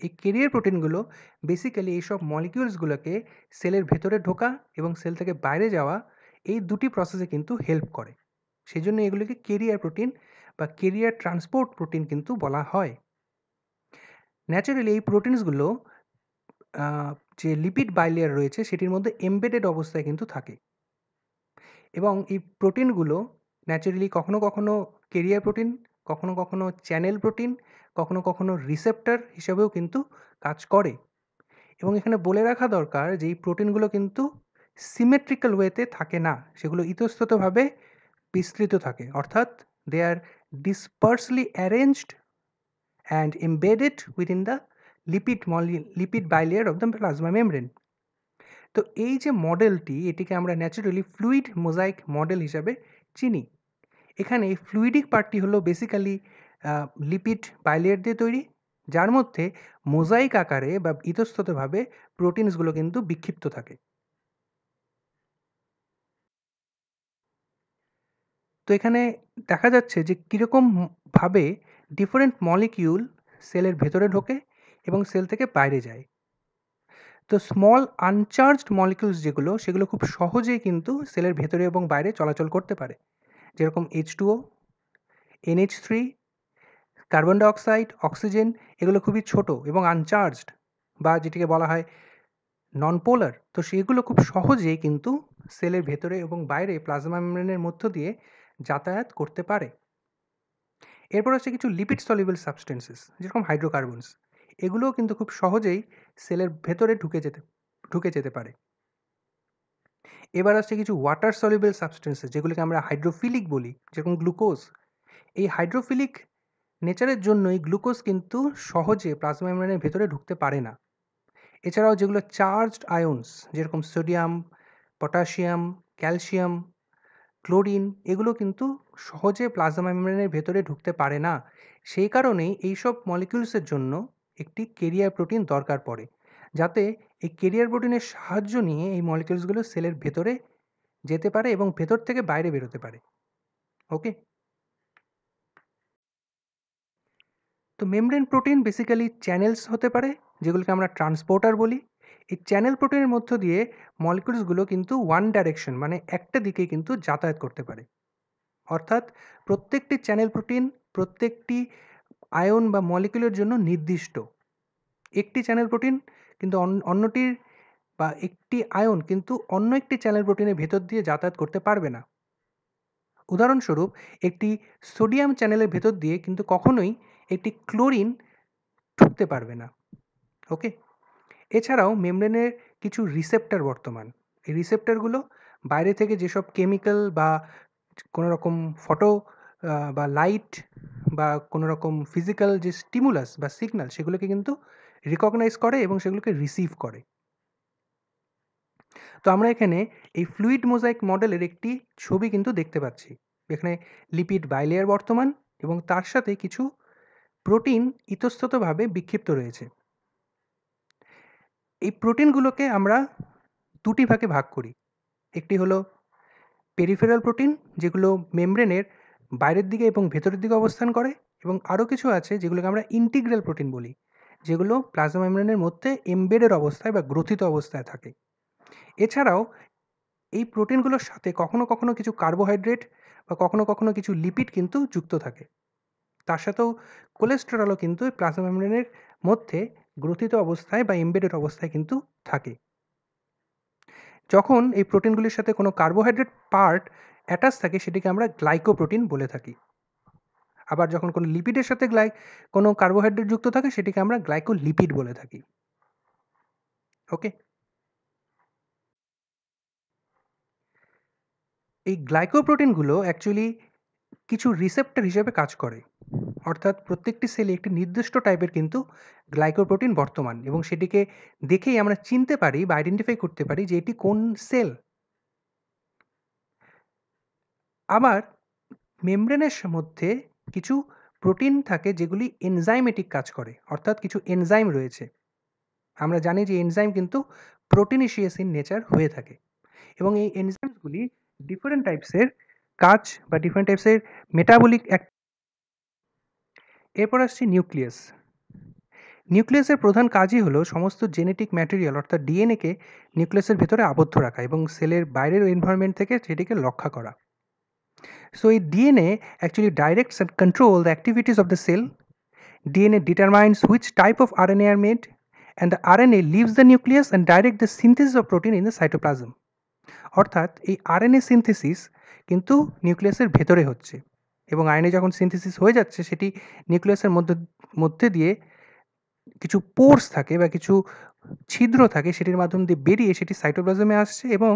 এই ক্যারিয়ার প্রোটিনগুলো বেসিক্যালি এইসব মলিকিউলসগুলোকে সেলের ভেতরে ঢোকা এবং সেল থেকে বাইরে যাওয়া, এই দুটি প্রসেসে কিন্তু হেল্প করে। সেই জন্য এগুলিকে ক্যারিয়ার প্রোটিন বা ক্যারিয়ার ট্রান্সপোর্ট প্রোটিন কিন্তু বলা হয়। ন্যাচারালি এই প্রোটিনসগুলো যে লিপিড বাইলেয়ার রয়েছে সেটির মধ্যে এমবেডেড অবস্থায় কিন্তু থাকে, এবং এই প্রোটিনগুলো ন্যাচারালি কখনো কখনো ক্যারিয়ার প্রোটিন, কখনো কখনো চ্যানেল প্রোটিন, কখনো কখনো রিসেপ্টর হিসেবেও কিন্তু কাজ করে। এবং এখানে বলে রাখা দরকার যে এই প্রোটিনগুলো কিন্তু সিমেট্রিক্যাল ওয়েতে থাকে না, সেগুলো ইতস্ততভাবে বিস্তৃত থাকে, অর্থাৎ they are dispersedly arranged and embedded within the lipid bilayer of the plasma membrane. তো এই যে মডেলটি, এটিকে আমরা ন্যাচারালি ফ্লুইড মোজাইক মডেল হিসাবে চিনি। এখানে এই ফ্লুইডিক পার্টটি হলো বেসিক্যালি লিপিড বাইলেয়ার দিয়ে তৈরি, যার মধ্যে মোজাইক আকারে বা ইতস্ততভাবে প্রোটিনসগুলো কিন্তু বিক্ষিপ্ত থাকে। তো এখানে দেখা যাচ্ছে যে কীরকম ভাবে ডিফারেন্ট মলিকিউল সেলের ভেতরে ঢোকে এবং সেল থেকে বাইরে যায়। তো স্মল আনচার্জড মলিকিউলস যেগুলো, সেগুলো খুব সহজেই কিন্তু সেলের ভেতরে এবং বাইরে চলাচল করতে পারে, যেরকম H2O, NH3, carbon dioxide, oxygen, এগুলো খুবই ছোট এবং আনচার্জড বা যেটিকে বলা হয় নন পোলার। তো সেগুলো খুব সহজেই কিন্তু সেলের ভেতরে এবং বাইরে প্লাজমা মেমব্রেনের মধ্য দিয়ে যাতায়াত করতে পারে। এরপর হচ্ছে কিছু লিপিড সলিউবল সাবস্টেন্সেস, যেরকম হাইড্রোকার্বনস, এগুলোও কিন্তু খুব সহজেই সেলের ভেতরে ঢুকে যেতে পারে। এবার আসছে কিছু ওয়াটার সলিউবল সাবস্টেন্সেস, যেগুলোকে আমরা হাইড্রোফিলিক বলি, যেরকম গ্লুকোজ। এই হাইড্রোফিলিক নেচারের জন্যই গ্লুকোজ কিন্তু সহজে প্লাজমা মেমব্রেনের ভেতরে ঢুকতে পারে না। এছাড়াও যেগুলো চার্জড আয়নস, যেরকম সোডিয়াম, পটাশিয়াম, ক্যালসিয়াম, ক্লোরিন, এগুলো কিন্তু সহজে প্লাজমা মেমব্রেনের ভেতরে ঢুকতে পারে না। সেই কারণেই এইসব মলিকিউলসের জন্য একটি ক্যারিয়ার প্রোটিন দরকার পড়ে, যাতে এই ক্যারিয়ার প্রোটিনের সাহায্য নিয়ে এই মলিকিউলসগুলো সেলের ভেতরে যেতে পারে এবং ভেতর থেকে বাইরে বেরোতে পারে। ওকে? তো মেমব্রেন প্রোটিন বেসিক্যালি চ্যানেলস হতে পারে, যেগুলোকে আমরা ট্রান্সপোর্টার বলি। এই চ্যানেল প্রোটিনের মধ্য দিয়ে মলিকিউলসগুলো কিন্তু ওয়ান ডাইরেকশন মানে একটা দিকে কিন্তু যাতায়াত করতে পারে। অর্থাৎ প্রত্যেকটি চ্যানেল প্রোটিন প্রত্যেকটি আয়ন বা মলিকিউলের জন্য নির্দিষ্ট। একটি চ্যানেল প্রোটিন কিন্তু অন্যটির বা একটি আয়ন কিন্তু অন্য একটি চ্যানেল প্রোটিনের ভেতর দিয়ে যাতায়াত করতে পারবে না। উদাহরণস্বরূপ একটি সোডিয়াম চ্যানেলের ভেতর দিয়ে কিন্তু কখনোই একটি ক্লোরিন ঢুকতে পারবে না। ওকে, এছাড়াও মেমব্রেনের কিছু রিসেপ্টর বর্তমান। এই রিসেপ্টরগুলো বাইরে থেকে যেসব কেমিক্যাল বা কোনো রকম ফটো বা লাইট বা কোনো রকম ফিজিক্যাল যে স্টিমুলাস বা সিগন্যাল সেগুলোকে কিন্তু রিকগনাইজ করে এবং সেগুলোকে রিসিভ করে। তো আমরা এখানে এই ফ্লুইড মোজাইক মডেলের একটি ছবি কিন্তু দেখতে পাচ্ছি। এখানে লিপিড বাইলেয়ার বর্তমান এবং তার সাথে কিছু প্রোটিন ইতস্ততভাবে বিক্ষিপ্ত রয়েছে। এই প্রোটিনগুলোকে আমরা দুটি ভাগে ভাগ করি। একটি হলো পেরিফেরাল প্রোটিন, যেগুলো মেমব্রেনের বাইরের দিকে এবং ভেতরের দিকে অবস্থান করে, এবং আরও কিছু আছে যেগুলোকে আমরা ইন্টিগ্রাল প্রোটিন বলি, যেগুলো প্লাজমা মেমব্রেনের মধ্যে এমবেডেড অবস্থায় বা গ্রথিত অবস্থায় থাকে। এছাড়াও এই প্রোটিনগুলোর সাথে কখনো কখনো কিছু কার্বোহাইড্রেট বা কখনো কখনো কিছু লিপিড কিন্তু যুক্ত থাকে। তার সাথেও কোলেস্টেরলও কিন্তু এই প্লাজমা মেমব্রেনের মধ্যে গ্রথিত অবস্থায় বা এমবেডেড অবস্থায় কিন্তু থাকে। যখন এই প্রোটিনগুলির সাথে কোনো কার্বোহাইড্রেট পার্ট অ্যাটাচ থাকে সেটিকে আমরা গ্লাইকোপ্রোটিন বলে থাকি। আবার যখন কোনো লিপিডের সাথে কোনো কার্বোহাইড্রেট যুক্ত থাকে সেটিকে আমরা গ্লাইকোলিপিড বলে থাকি। ওকে, এই গ্লাইকোপ্রোটিনগুলো অ্যাকচুয়ালি কিছু রিসেপ্টর হিসেবে কাজ করে। অর্থাৎ প্রত্যেকটি সেলে একটি নির্দিষ্ট টাইপের কিন্তু গ্লাইকোপ্রোটিন বর্তমান, এবং সেটিকে দেখেই আমরা চিনতে পারি বা আইডেন্টিফাই করতে পারি যে এটি কোন সেল। আবার মেমব্রেনের মধ্যে কিছু প্রোটিন থাকে যেগুলি এনজাইমেটিক কাজ করে, অর্থাৎ কিছু এনজাইম রয়েছে। আমরা জানি যে এনজাইম কিন্তু প্রোটিনিশিয়াস ইন নেচার হয়ে থাকে, এবং এই এনজাইমসগুলি ডিফারেন্ট টাইপসের কাজ বা ডিফারেন্ট টাইপসের মেটাবলিক। এরপর আসছে নিউক্লিয়াস। নিউক্লিয়াসের প্রধান কাজই হলো সমস্ত জেনেটিক ম্যাটেরিয়াল অর্থাৎ ডিএনএকে নিউক্লিয়াসের ভেতরে আবদ্ধ রাখা এবং সেলের বাইরের এনভায়রনমেন্ট থেকে সেটিকে রক্ষা করা। So DNA actually directs and controls the activities of the cell. DNA determines which type of RNA are made, and the RNA leaves the nucleus and directs the synthesis of protein in the cytoplasm. অর্থাৎ এই RNA synthesis কিন্তু নিউক্লিয়াসের ভেতরে হচ্ছে, এবং RNA যখন synthesis হয়ে যাচ্ছে সেটি নিউক্লিয়াসের মধ্যে দিয়ে কিছু পোর্স থাকে বা কিছু ছিদ্র থাকে, সেটির মাধ্যম দিয়ে বেরিয়ে সেটি সাইটোপ্লাজমে আসছে, এবং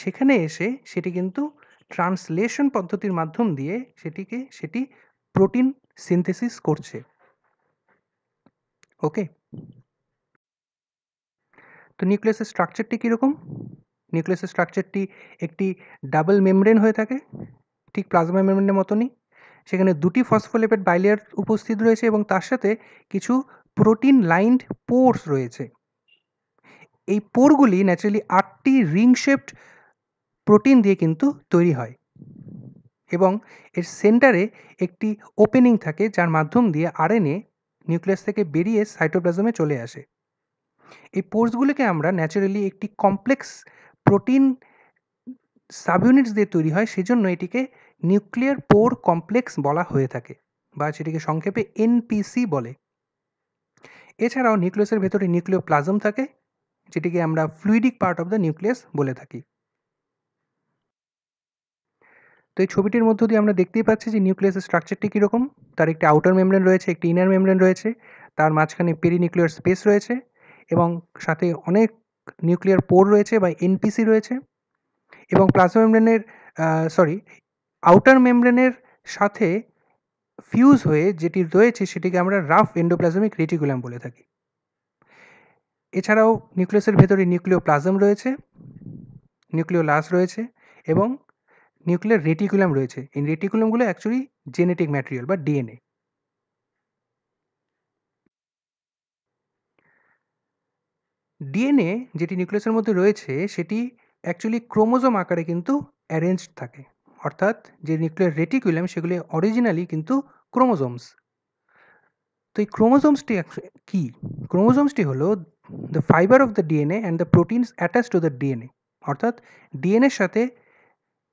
সেখানে এসে সেটি কিন্তু ট্রান্সলেশন পদ্ধতির মাধ্যম দিয়ে সেটি প্রোটিন সিনথেসিস করছে। ওকে, তো নিউক্লিয়াসের স্ট্রাকচারটি কীরকম? নিউক্লিয়াসের স্ট্রাকচারটি একটি ডাবল মেমব্রেন হয়ে থাকে, ঠিক প্লাজমা মেমব্রেনের মতনই। সেখানে দুটি ফসফোলিপিড বাইলেয়ার উপস্থিত রয়েছে এবং তার সাথে কিছু প্রোটিন লাইন্ড পোর্স রয়েছে। এই পোরগুলি ন্যাচারালি 8টি রিং শেপড প্রোটিন দিয়ে কিন্তু তৈরি হয়, এবং এর সেন্টারে একটি ওপেনিং থাকে যার মাধ্যম দিয়ে আরএনএ নিউক্লিয়াস থেকে বেরিয়ে সাইটোপ্লাজমে চলে আসে। এই পোর্সগুলিকে আমরা ন্যাচারালি একটি কমপ্লেক্স প্রোটিন সাবইউনিটস দিয়ে তৈরি হয়, সেজন্য এটিকে নিউক্লিয়ার পোর কমপ্লেক্স বলা হয়ে থাকে, বা সেটিকে সংক্ষেপে এনপিসি বলে। এছাড়াও নিউক্লিয়াসের ভেতরে নিউক্লিওপ্লাজম থাকে, যেটিকে আমরা fluidic part of the nucleus বলে থাকি। তো এই ছবিটির মধ্য দিয়ে আমরা দেখতেই পাচ্ছি যে নিউক্লিয়াসের স্ট্রাকচারটি কীরকম। তার একটি আউটার মেমব্রেন রয়েছে, একটি ইনার মেমব্রেন রয়েছে, তার মাঝখানে পেরিনিউক্লিয়ার স্পেস রয়েছে, এবং সাথে অনেক নিউক্লিয়ার পোর রয়েছে বা এনপিসি রয়েছে, এবং প্লাজমা মেমব্রেনের আউটার মেমব্রেনের সাথে ফিউজ হয়ে যেটি রয়েছে সেটিকে আমরা রাফ এন্ডোপ্লাজমিক রেটিকুলাম বলে থাকি। এছাড়াও নিউক্লিয়াসের ভেতরে নিউক্লিওপ্লাজম রয়েছে, নিউক্লিওলাস রয়েছে, এবং নিউক্লিয়ার রেটিকুলাম রয়েছে। এই রেটিকুলামগুলো অ্যাকচুয়ালি জেনেটিক ম্যাটেরিয়াল বা ডিএনএ। ডিএনএ যেটি নিউক্লিয়াসের মধ্যে রয়েছে সেটি অ্যাকচুয়ালি ক্রোমোজোম আকারে কিন্তু অ্যারেঞ্জড থাকে, অর্থাৎ যে নিউক্লিয়ার রেটিকুলাম সেগুলি অরিজিনালি কিন্তু ক্রোমোজোমস। তো এই ক্রোমোজোমসটি কী? ক্রোমোজোমসটি হলো the fiber of the DNA and the proteins attached to the DNA, অর্থাৎ ডিএনএ এর সাথে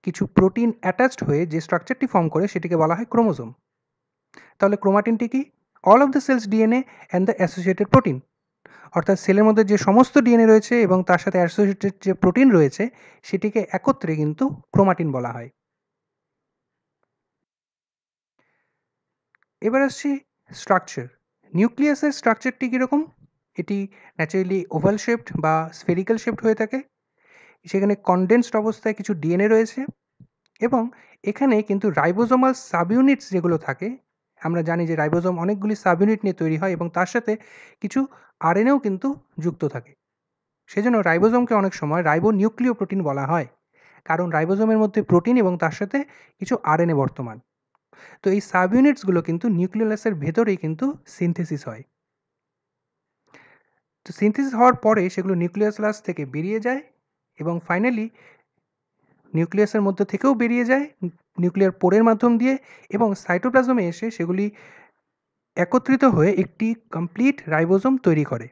কিছু প্রোটিন অ্যাটাচড হয়ে যে স্ট্রাকচারটি ফর্ম করে সেটিকে বলা হয় ক্রোমোজোম। তাহলে ক্রোমাটিনটি কি? All of the cell's DNA and the associated protein, অর্থাৎ সেলের মধ্যে যে সমস্ত ডিএনএ রয়েছে এবং তার সাথে অ্যাসোসিয়েটেড যে প্রোটিন রয়েছে সেটিকে একত্রে কিন্তু ক্রোমাটিন বলা হয়। এবার আসছি স্ট্রাকচার। নিউক্লিয়াসের স্ট্রাকচারটি কীরকম? এটি ন্যাচারালি ওভাল শেপড বা স্ফেরিক্যাল শেপড হয়ে থাকে। সেখানে কনডেন্সড অবস্থায় কিছু ডিএনএ রয়েছে এবং এখানে কিন্তু রাইবোজোমাল সাবইউনিটস যেগুলো থাকে, আমরা জানি যে রাইবোজোম অনেকগুলি সাবইউনিট নিয়ে তৈরি হয় এবং তার সাথে কিছু আরএনএও কিন্তু যুক্ত থাকে। সেজন্য রাইবোজোমকে অনেক সময় রাইবো নিউক্লিয় প্রোটিন বলা হয়, কারণ রাইবোজোমের মধ্যে প্রোটিন এবং তার সাথে কিছু আরএনএ বর্তমান। তো এই সাবইউনিটসগুলো কিন্তু নিউক্লিয়াসের ভেতরেই কিন্তু সিনথেসিস হয়। তো সিনথেসিস হওয়ার পরে সেগুলো নিউক্লিয়াস থেকে বেরিয়ে যায় এবং ফাইনালি নিউক্লিয়াসের মধ্যে থেকেও বেরিয়ে যায় নিউক্লিয়ার পোরের মাধ্যম দিয়ে এবং সাইটোপ্লাজমে এসে সেগুলি একত্রিত হয়ে একটি কমপ্লিট রাইবোজোম তৈরি করে।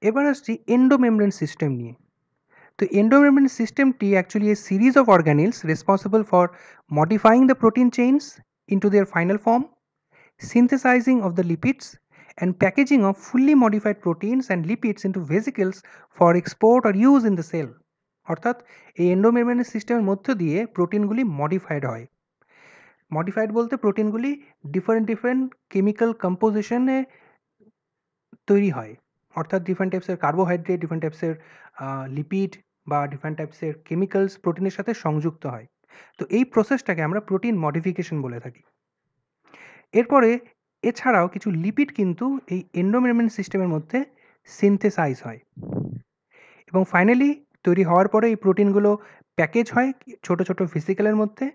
এবার আসছি এন্ডোমেমব্রেন সিস্টেম নিয়ে। তো এন্ডোমেমব্রেন সিস্টেমটি actually A series of organelles responsible for modifying the protein chains into there final form, synthesizing of the lipids, and packaging of fully modified proteins and lipids into vesicles for export or use in the cell. অর্থাৎ এই endomembrane সিস্টেমের মধ্য দিয়ে প্রোটিনগুলি modified হয়। Modified বলতে প্রোটিনগুলি different chemical কম্পোজিশনে তৈরি হয়, অর্থাৎ ডিফারেন্ট টাইপসের কার্বোহাইড্রেট, ডিফারেন্ট টাইপসের লিপিড বা ডিফারেন্ট টাইপসের কেমিক্যালস প্রোটিনের সাথে সংযুক্ত হয়। তো এই প্রসেসটাকে আমরা প্রোটিন মডিফিকেশন বলে থাকি। এরপরে এছাড়াও কিছু লিপিড কিন্তু এই এন্ডোমেমব্রেন সিস্টেমের মধ্যে সিনথেসাইজ হয় এবং ফাইনালি তৈরি হওয়ার পরে এই প্রোটিনগুলো প্যাকেজ হয় ছোট ছোট ভেসিকেলের মধ্যে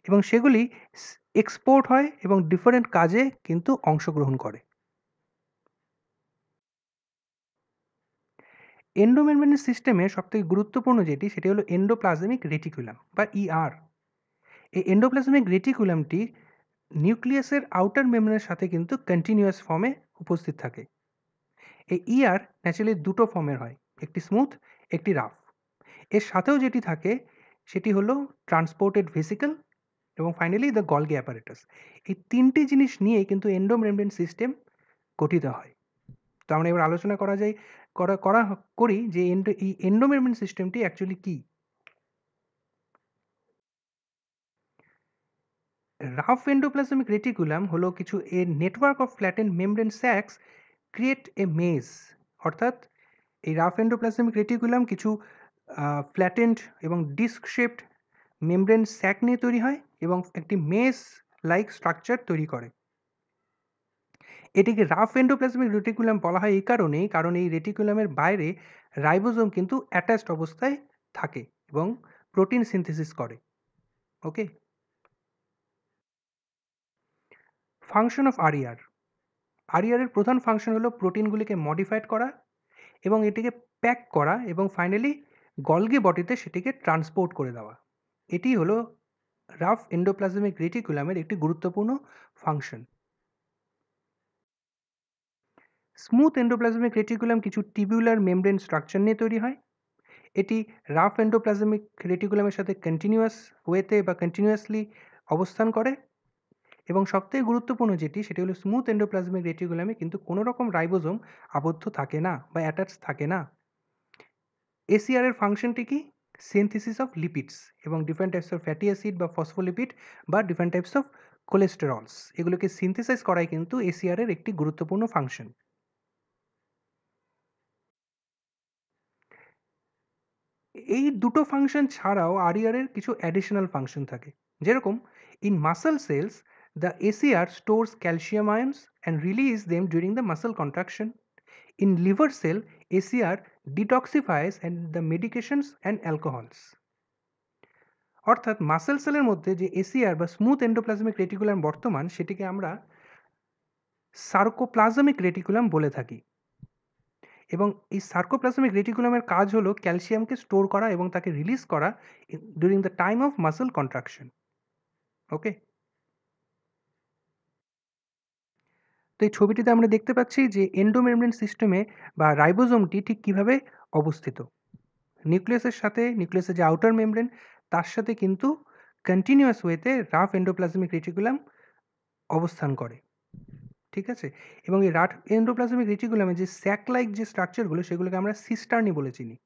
এবং সেগুলি এক্সপোর্ট হয় এবং ডিফারেন্ট কাজে কিন্তু অংশগ্রহণ করে। এন্ডোমেমব্রেন সিস্টেমে সবথেকে গুরুত্বপূর্ণ যেটি সেটি হলো এন্ডোপ্লাজমিক রেটিকুলাম বা ইআর। এই এন্ডোপ্লাজমিক রেটিকুলামটি নিউক্লিয়াসের আউটার মেমব্রেনের সাথে কিন্তু কন্টিনিউয়াস ফর্মে উপস্থিত থাকে। এই ইআর ন্যাচারালি দুটো ফর্মের হয়, একটি স্মুথ, একটি রাফ। এর সাথেও যেটি থাকে সেটি হলো ট্রান্সপোর্টেড ভেসিকল এবং ফাইনালি দ্য গলগি অ্যাপারেটাস। এই তিনটি জিনিস নিয়ে কিন্তু এন্ডোমেমব্রেন সিস্টেম গঠিত হয়। তো আমরা এবার আলোচনা করি যে এই এন্ডোমেমব্রেন সিস্টেমটি অ্যাকচুয়ালি কী। রাফ এন্ডোপ্লাজমিক রেটিকুলাম হলো কিছু এর network of flattened membrane sacs create a maze, অর্থাৎ এই রাফ এন্ডোপ্লাজমিক রেটিকুলাম কিছু ফ্ল্যাটেন্ড এবং ডিস্ক শেপড মেমব্রেন স্যাক নিয়ে তৈরি হয় এবং একটি মেজ লাইক স্ট্রাকচার তৈরি করে। এটিকে রাফ এন্ডোপ্লাজমিক রেটিকুলাম বলা হয় এই কারণেই, কারণ এই রেটিকুলামের বাইরে রাইবোজোম কিন্তু অ্যাটাচড অবস্থায় থাকে এবং প্রোটিন সিনথেসিস করে। ওকে, ফাংশন অফ আরইআর। আরইআরের প্রধান ফাংশন হলো প্রোটিনগুলিকে মডিফাইড করা এবং এটিকে প্যাক করা এবং ফাইনালি গলগি বডিতে সেটিকে ট্রান্সপোর্ট করে দেওয়া। এটি হলো রাফ এন্ডোপ্লাজমিক রেটিকুলামের একটি গুরুত্বপূর্ণ ফাংশন। স্মুথ এন্ডোপ্লাজমিক রেটিকুলাম কিছু টিবিউলার মেমব্রেন স্ট্রাকচার নিয়ে তৈরি হয়। এটি রাফ এন্ডোপ্লাজমিক রেটিকুলামের সাথে কন্টিনিউয়াস ওয়েতে বা কন্টিনিউয়াসলি অবস্থান করে এবং সবথেকে গুরুত্বপূর্ণ যেটি সেটি হলো স্মুথ এন্ডোপ্লাজমিক রেটিকুলামে কিন্তু কোনো রকম রাইবোজোম আবদ্ধ থাকে না বা অ্যাটাচ থাকে না। এসিআর এর ফাংশনটি কি? সিনথেসিস অফ লিপিডস এবং different types of fatty acid বা ফসফোলিপিড বা ডিফারেন্ট টাইপস অফ কোলেস্টেরলস, এগুলোকে সিনথেসাইজ করাই কিন্তু এসিআর এর একটি গুরুত্বপূর্ণ ফাংশন। এই দুটো ফাংশন ছাড়াও আরইআর এর কিছু অ্যাডিশনাল ফাংশন থাকে, যেরকম in muscle cells the SR stores calcium ions and release them during the muscle contraction. In liver cell, ACR detoxifies and the medications and alcohols. অর্থাৎ মাসেল সেলের মধ্যে যে এসিআর বা স্মুথ এন্ডোপ্লাজমিক রেটিকুলাম বর্তমান সেটিকে আমরা সার্কোপ্লাজমিক রেটিকুলাম বলে থাকি এবং এই সার্কোপ্লাজমিক রেটিকুলামের কাজ হলো ক্যালসিয়ামকে স্টোর করা এবং তাকে রিলিজ করা during the time of muscle contraction. Okay, তো এই ছবিটিতে আমরা দেখতে পাচ্ছি যে এন্ডোমেমব্রেন সিস্টেমে বা রাইবোজোমটি ঠিক কিভাবে অবস্থিত। নিউক্লিয়াসের সাথে নিউক্লিয়াসের যে আউটার মেমব্রেন তার সাথে কিন্তু কন্টিনিউয়াস ওয়েতে রাফ এন্ডোপ্লাজমিক রেটিকুলাম অবস্থান করে। ঠিক আছে? এবং এই রাফ এন্ডোপ্লাজমিক রেটিকুলামে যে স্যাক লাইক যে স্ট্রাকচারগুলো সেগুলোকে আমরা সিস্টার্নি বলে চিনি।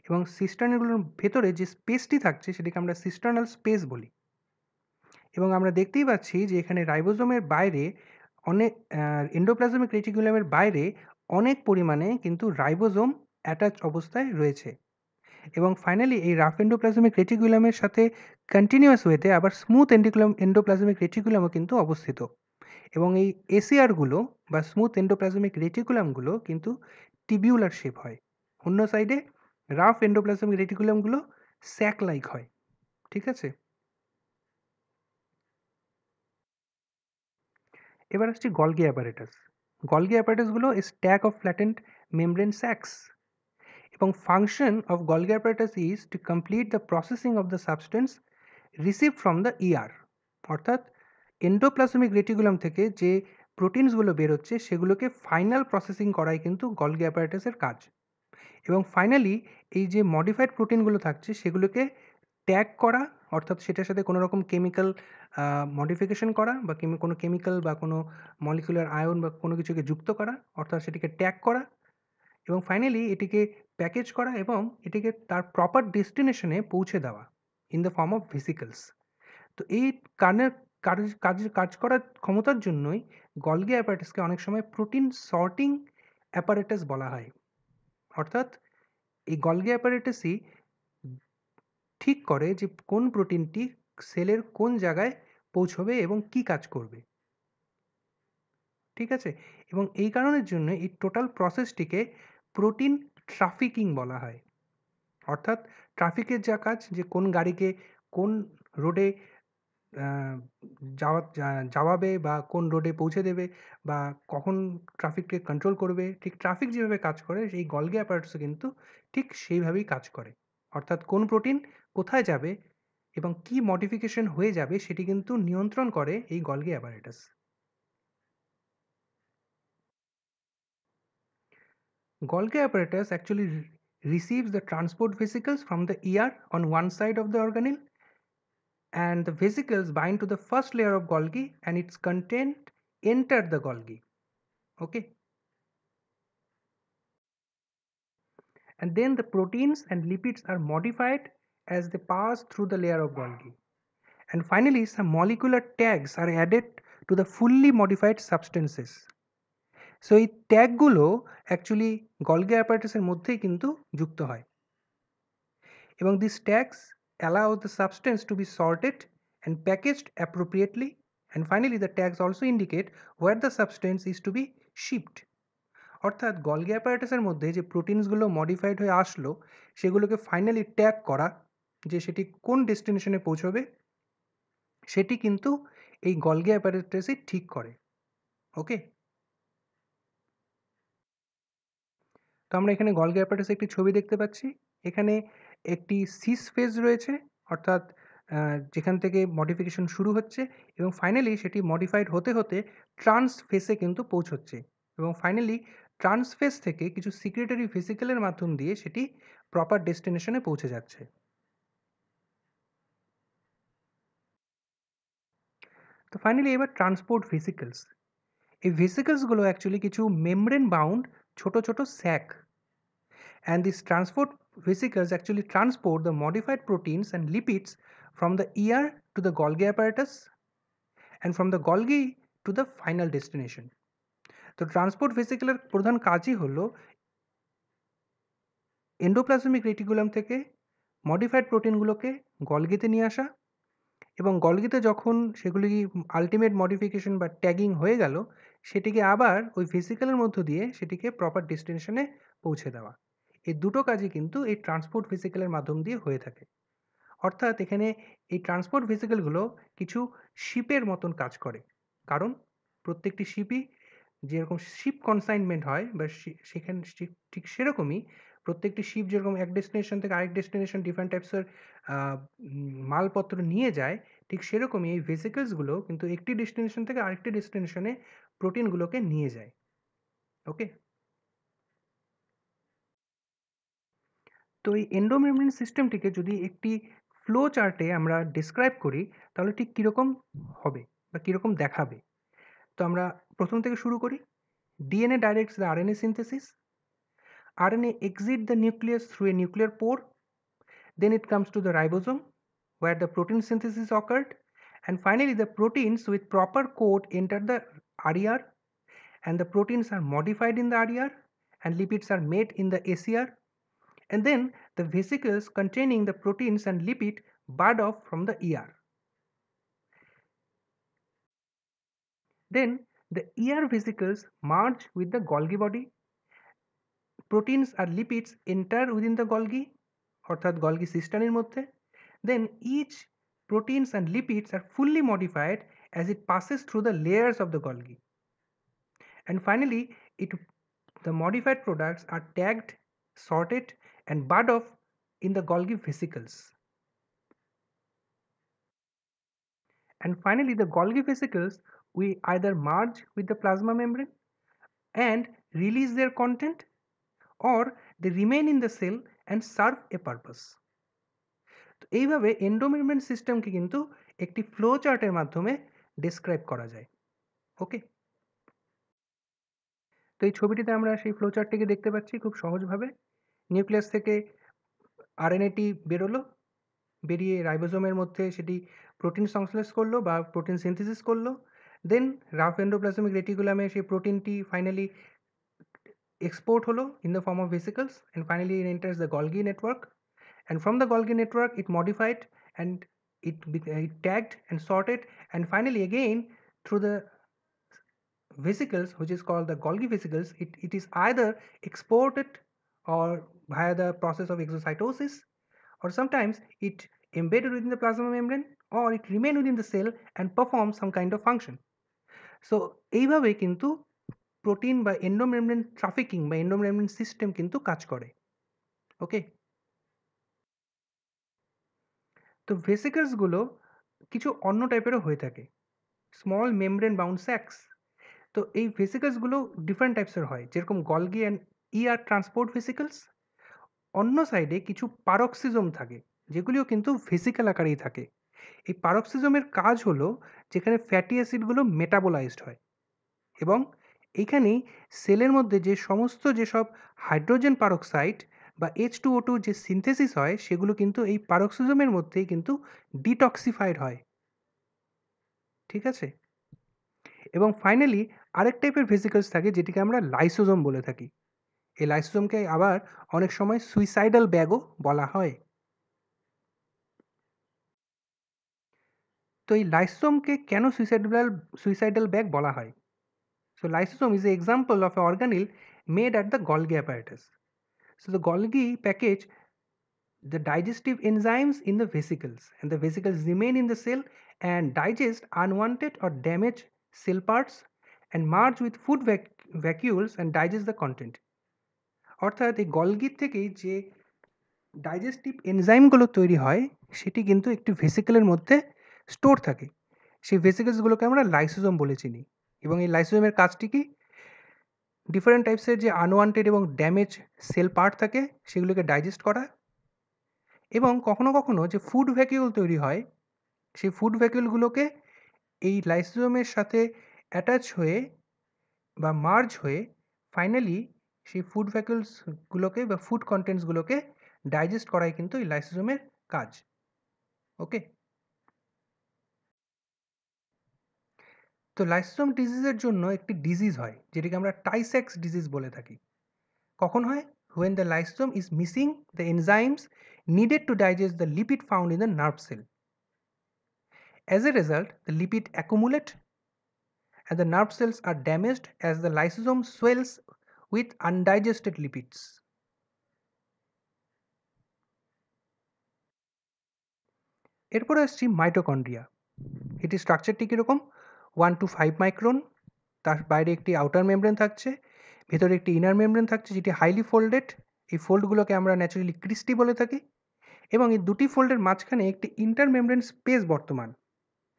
এবং সিস্টার্নিগুলোর ভেতরে যে স্পেসটি থাকছে সেটাকে আমরা সিস্টার্নাল স্পেস বলি। এবং আমরা দেখতেই পাচ্ছি যে এখানে রাইবোজোমের বাইরে অনেক এন্ডোপ্লাজমিক রেটিকুলামের বাইরে অনেক পরিমাণে কিন্তু রাইবোজোম অ্যাটাচ অবস্থায় রয়েছে। এবং ফাইনালি এই রাফ এন্ডোপ্লাজমিক রেটিকুলামের সাথে কন্টিনিউয়াস ওয়েতে আবার স্মুথ এন্ডোপ্লাজমিক রেটিকুলামও কিন্তু অবস্থিত। এবং এই এসিআরগুলো বা স্মুথ এন্ডোপ্লাজমিক রেটিকুলামগুলো কিন্তু টিবিউলার শেপ হয়। অন্য সাইডে রাফ এন্ডোপ্লাজমিক রেটিকুলামগুলো স্যাক লাইক হয়। ঠিক আছে? এবার আসছি গলগি অ্যাপারেটাস। গলগি অ্যাপারেটাসগুলো stack of flattened membrane sacs এবং function of Golgi apparatus is to complete the processing of the substance receive from the ER. অর্থাৎ এন্ডোপ্লাজমিক রেটিকুলাম থেকে যে প্রোটিনসগুলো বেরোচ্ছে সেগুলোকে ফাইনাল প্রসেসিং করাই কিন্তু গলগি অ্যাপারেটাসের কাজ। এবং ফাইনালি এই যে মডিফাইড প্রোটিনগুলো থাকছে সেগুলোকে ট্যাগ করা, অর্থাৎ সেটার সাথে কোনো রকম কেমিক্যাল মডিফিকেশন করা বা কোনো কেমিক্যাল বা কোনো মলিকুলার আয়ন বা কোনো কিছুকে যুক্ত করা, অর্থাৎ সেটিকে ট্যাগ করা এবং ফাইনালি এটিকে প্যাকেজ করা এবং এটিকে তার প্রপার ডেস্টিনেশনে পৌঁছে দেওয়া ইন দ্য ফর্ম অফ ভেসিকলস। তো এই কানের কাজ করার ক্ষমতার জন্যই গলগি অ্যাপারেটাসকে অনেক সময় প্রোটিন সর্টিং অ্যাপারেটাস বলা হয়। অর্থাৎ এই গলগি অ্যাপারেটাসই ঠিক করে যে কোন প্রোটিনটি সেলের কোন জায়গায় পৌঁছবে এবং কি কাজ করবে। ঠিক আছে? এবং এই কারণের জন্য এই টোটাল প্রসেসটিকে প্রোটিন ট্রাফিকিং বলা হয়। অর্থাৎ ট্রাফিকের যা কাজ, যে কোন গাড়িকে কোন রোডে যাওয়াবে বা কোন রোডে পৌঁছে দেবে বা কখন ট্রাফিককে কন্ট্রোল করবে, ঠিক ট্রাফিক যেভাবে কাজ করে সেই গলগি অ্যাপারেটাসও কিন্তু ঠিক সেইভাবেই কাজ করে। অর্থাৎ কোন প্রোটিন কোথায় যাবে এবং কি মডিফিকেশন হয়ে যাবে সেটি কিন্তু নিয়ন্ত্রণ করে এই Golgi apparatus. Golgi apparatus actually receives the transport vesicles from the ear on one side of the organelle, and the vesicles bind to the first layer of Golgi and its content enter the Golgi. Okay, and then the proteins and lipids are modified as they pass through the layer of Golgi, and finally some molecular tags are added to the fully modified substances. So এই ট্যাগগুলো actually Golgi অ্যাপারেটাসের মধ্যেই কিন্তু যুক্ত হয় এবং these tags allow the substance to be sorted and packaged appropriately, and finally the tags also indicate where the substance is to be shipped. অর্থাৎ Golgi অ্যাপারেটাসের মধ্যে যে প্রোটিনসগুলো modified হয়ে আসলো সেগুলোকে ফাইনালি ট্যাগ করা, যে সেটি কোন ডেস্টিনেশনে পৌঁছবে সেটি কিন্তু এই গলগি অ্যাপারেটাসই ঠিক করে। ওকে, তো আমরা এখানে গলগি অ্যাপারেটাসে একটি ছবি দেখতে পাচ্ছি। এখানে একটি সিস ফেজ রয়েছে, অর্থাৎ যেখান থেকে মডিফিকেশন শুরু হচ্ছে এবং ফাইনালি সেটি মডিফাইড হতে হতে ট্রান্স ফেসে কিন্তু পৌঁছচ্ছে এবং ফাইনালি ট্রান্স ফেস থেকে কিছু সিক্রেটারি ভেসিকেলের মাধ্যম দিয়ে সেটি প্রপার ডেস্টিনেশনে পৌঁছে যাচ্ছে। তো ফাইনালি এবার ট্রান্সপোর্ট ভেসিকেলস। এই ভেসিকেলসগুলো অ্যাকচুয়ালি কিছু মেমব্রেন বাউন্ড ছোট ছোট sec, and these transport vesicles actually transport the modified proteins and lipids from the ear to the Golgi apparatus and from the Golgi to the final destination. তো transport ভেসিকেলের প্রধান কাজই হলো endoplasmic reticulum থেকে modified প্রোটিনগুলোকে গলগিতে নিয়ে আসা এবং গলগিতে যখন সেগুলি আলটিমেট মডিফিকেশন বা ট্যাগিং হয়ে গেল সেটিকে আবার ওই ভেসিকেলের মধ্য দিয়ে সেটিকে প্রপার ডেস্টিনেশনে পৌঁছে দেওয়া। এই দুটো কাজই কিন্তু এই ট্রান্সপোর্ট ভেসিকেলের মাধ্যম দিয়ে হয়ে থাকে। অর্থাৎ এখানে এই ট্রান্সপোর্ট ভেসিকেলগুলো কিছু শিপের মতন কাজ করে, কারণ প্রত্যেকটি শিপই যেরকম শিপ কনসাইনমেন্ট হয় বা সেখানে ঠিক সেরকমই প্রত্যেকটি শিপ যেরকম এক ডেস্টিনেশন থেকে আরেক ডেস্টিনেশন ডিফারেন্ট টাইপসের মালপত্র নিয়ে যায়, ঠিক সেরকমই এই ভেসিকেলসগুলো কিন্তু একটি ডেস্টিনেশন থেকে আরেকটি ডেস্টিনেশনে প্রোটিনগুলোকে নিয়ে যায়। ওকে, তো এই এন্ডোমেমব্রেন সিস্টেমটিকে যদি একটি ফ্লো চার্টে আমরা ডিসক্রাইব করি তাহলে ঠিক কীরকম হবে বা কীরকম দেখাবে। তো আমরা প্রথম থেকে শুরু করি। DNA directs the RNA synthesis. RNA exit the nucleus through a nuclear pore. Then it comes to the ribosome where the protein synthesis occurred, and finally the proteins with proper code enter the RER, and the proteins are modified in the RER and lipids are made in the ACR, and then the vesicles containing the proteins and lipid bud off from the ER. Then the ER vesicles merge with the Golgi body. Proteins আর lipids enter within the Golgi অর্থাৎ Golgi cisterনের মধ্যে। Then each proteins and lipids are fully modified as it passes through the layers of the Golgi. And finally, the modified products are tagged, sorted and bud off in the Golgi vesicles. And finally, the Golgi vesicles will either merge with the plasma membrane and release their content, or they remain in the cell and serve a purpose. তো এইভাবে endomembrane সিস্টেমকে কিন্তু একটি flow চার্টের মাধ্যমে describe করা যায়। ওকে, তো এই ছবিটিতে আমরা সেই ফ্লো চার্টটিকে দেখতে পাচ্ছি খুব সহজভাবে। নিউক্লিয়াস থেকে আরএনএটি বেরোলো, বেরিয়ে রাইবোজোমের মধ্যে সেটি প্রোটিন সংশ্লেষ করলো বা প্রোটিন সিনথেসিস করলো। দেন রাফ এন্ডোপ্লাজমিক রেটিকুলামে সেই প্রোটিনটি finally export holo in the form of vesicles, and finally it enters the Golgi network, and from the Golgi network it modified and it tagged and sorted, and finally again through the vesicles, which is called the Golgi vesicles, it is either exported or via the process of exocytosis, or sometimes it embedded within the plasma membrane, or it remain within the cell and perform some kind of function. So এইভাবে কিন্তু protein বা endomembrane trafficking বা endomembrane system কিন্তু কাজ করে। ওকে, তো ভেসিকলসগুলো কিছু অন্য টাইপেরও হয়ে থাকে, স্মল মেমব্রেন বাউন্ড স্যাক্স। তো এই ভেসিকলসগুলো ডিফারেন্ট টাইপসের হয়, যেরকম গলগি অ্যান্ড ER ট্রান্সপোর্ট ভেসিকলস। অন্য সাইডে কিছু পারক্সিজম থাকে, যেগুলিও কিন্তু ভেসিকল আকারেই থাকে। এই পারক্সিজমের কাজ হলো যেখানে ফ্যাটি অ্যাসিডগুলো মেটাবোলাইজড হয়, এবং এইখানেই সেলের মধ্যে যে সমস্ত যেসব হাইড্রোজেন পারক্সাইড বা H2O2 যে সিনথেসিস হয় সেগুলো কিন্তু এই পারক্সিজমের মধ্যেই কিন্তু ডিটক্সিফাইড হয়। ঠিক আছে, এবং ফাইনালি আরেক টাইপের ভেসিকলস থাকে যেটিকে আমরা লাইসোজোম বলে থাকি। এই লাইসোজোমকে আবার অনেক সময় সুইসাইডাল ব্যাগও বলা হয়। তো এই লাইসোজোমকে কেন সুইসাইডাল ব্যাগ বলা হয়? So lysosome is an example of an organelle made at the Golgi apparatus. So the Golgi package the digestive enzymes in the vesicles, and the vesicles remain in the cell and digest unwanted or damaged cell parts and merge with food vacuoles and digest the content. অর্থাৎ এই গলগির থেকেই যে digestive এনজাইমগুলো তৈরি হয় সেটি কিন্তু একটি ভেসিকেলের মধ্যে স্টোর থাকে। সেই ভেসিকেলসগুলোকে আমরা লাইসোজোম বলে চিনি, এবং এই লাইসোজোমের কাজটি কি? ডিফারেন্ট টাইপসের যে আনওয়ান্টেড এবং ড্যামেজ সেল পার্ট থাকে সেগুলোকে ডাইজেস্ট করা, এবং কখনো কখনো যে ফুড ভ্যাকিউল তৈরি হয় সেই ফুড ভ্যাকিউলগুলোকে এই লাইসোজোমের সাথে অ্যাটাচ হয়ে বা মার্জ হয়ে ফাইনালি সেই ফুড ভ্যাকিউলসগুলোকে বা ফুড কন্টেন্টসগুলোকে ডাইজেস্ট করাই কিন্তু এই লাইসোজোমের কাজ। ওকে, তো লাইসোজোম ডিজিজের জন্য একটি ডিজিজ হয় যেটিকে আমরা টাই-সেক্স ডিজিজ বলে থাকি। কখন হয়? When the lysosome is missing the enzymes needed to digest the lipid found in the nerve cell. As a result, the lipid accumulate and the nerve cells are damaged as the lysosome swells with undigested lipids. এরপরে আসছি mitochondria. এটি স্ট্রাকচারটি কীরকম? 1 to 5 micron, তার বাইরে একটি outer membrane থাকছে, ভেতরে একটি ইনার মেমব্রেন থাকছে যেটি হাইলি ফোল্ডেড। এই ফোল্ডগুলোকে আমরা ন্যাচারালি ক্রিস্টি বলে থাকি, এবং এই দুটি ফোল্ডের মাঝখানে একটি ইন্টার মেমব্রেন স্পেস বর্তমান,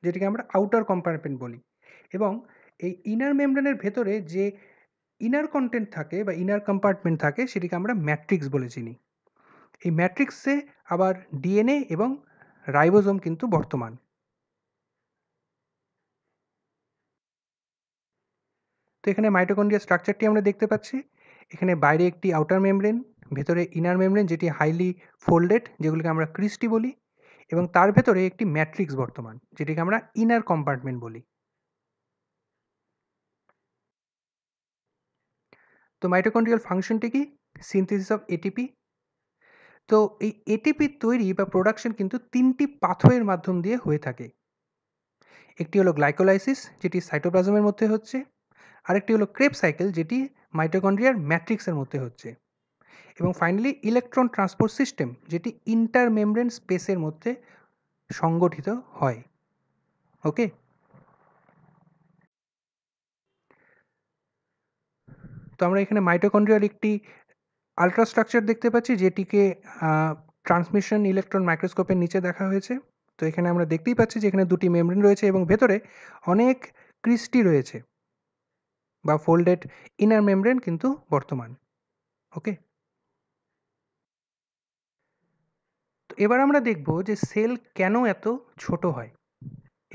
যেটিকে আমরা আউটার কম্পার্টমেন্ট বলি, এবং এই ইনার মেমব্রেনের ভেতরে যে ইনার কন্টেন্ট থাকে বা ইনার কম্পার্টমেন্ট থাকে সেটিকে আমরা ম্যাট্রিক্স বলে চিনি। এই ম্যাট্রিক্সে আবার ডিএনএ এবং রাইবোজোম কিন্তু বর্তমান। তো এখানে মাইটোকন্ড্রিয়ার স্ট্রাকচারটি আমরা দেখতে পাচ্ছি। এখানে বাইরে একটি আউটার মেমব্রেন, ভেতরে ইনার মেমব্রেন যেটি হাইলি ফোল্ডেড, যেগুলোকে আমরা ক্রিস্টি বলি, এবং তার ভেতরে একটি ম্যাট্রিক্স বর্তমান, যেটিকে আমরা ইনার কম্পার্টমেন্ট বলি। তো মাইটোকন্ড্রিয়াল ফাংশনটি কি? Synthesis of ATP. তো এই এটিপি তৈরি বা প্রোডাকশন কিন্তু 3টি পাথওয়ের মাধ্যম দিয়ে হয়ে থাকে। একটি হলো গ্লাইকোলাইসিস, যেটি সাইটোপ্লাজমের মধ্যে হচ্ছে। আরেকটি হলো ক্রেব সাইকেল, যেটি মাইটোকন্ড্রিয়ার ম্যাট্রিক্সের মধ্যে হচ্ছে। এবং ফাইনালি ইলেকট্রন ট্রান্সপোর্ট সিস্টেম, যেটি ইন্টারমেমব্রেন স্পেসের মধ্যে সংগঠিত হয়। ওকে, তো আমরা এখানে মাইটোকন্ড্রিয়ার একটি আল্ট্রাস্ট্রাকচার দেখতে পাচ্ছি, যেটিকে ট্রান্সমিশন ইলেকট্রন মাইক্রোস্কোপের নিচে দেখা হয়েছে। তো এখানে আমরা দেখতেই পাচ্ছি যে এখানে দুটি মেমব্রেন রয়েছে এবং ভেতরে অনেক ক্রিস্টি রয়েছে বা ফোল্ডেড ইনার মেমব্রেন কিন্তু বর্তমান। ওকে, তো এবার আমরা দেখব যে সেল কেন এত ছোট হয়।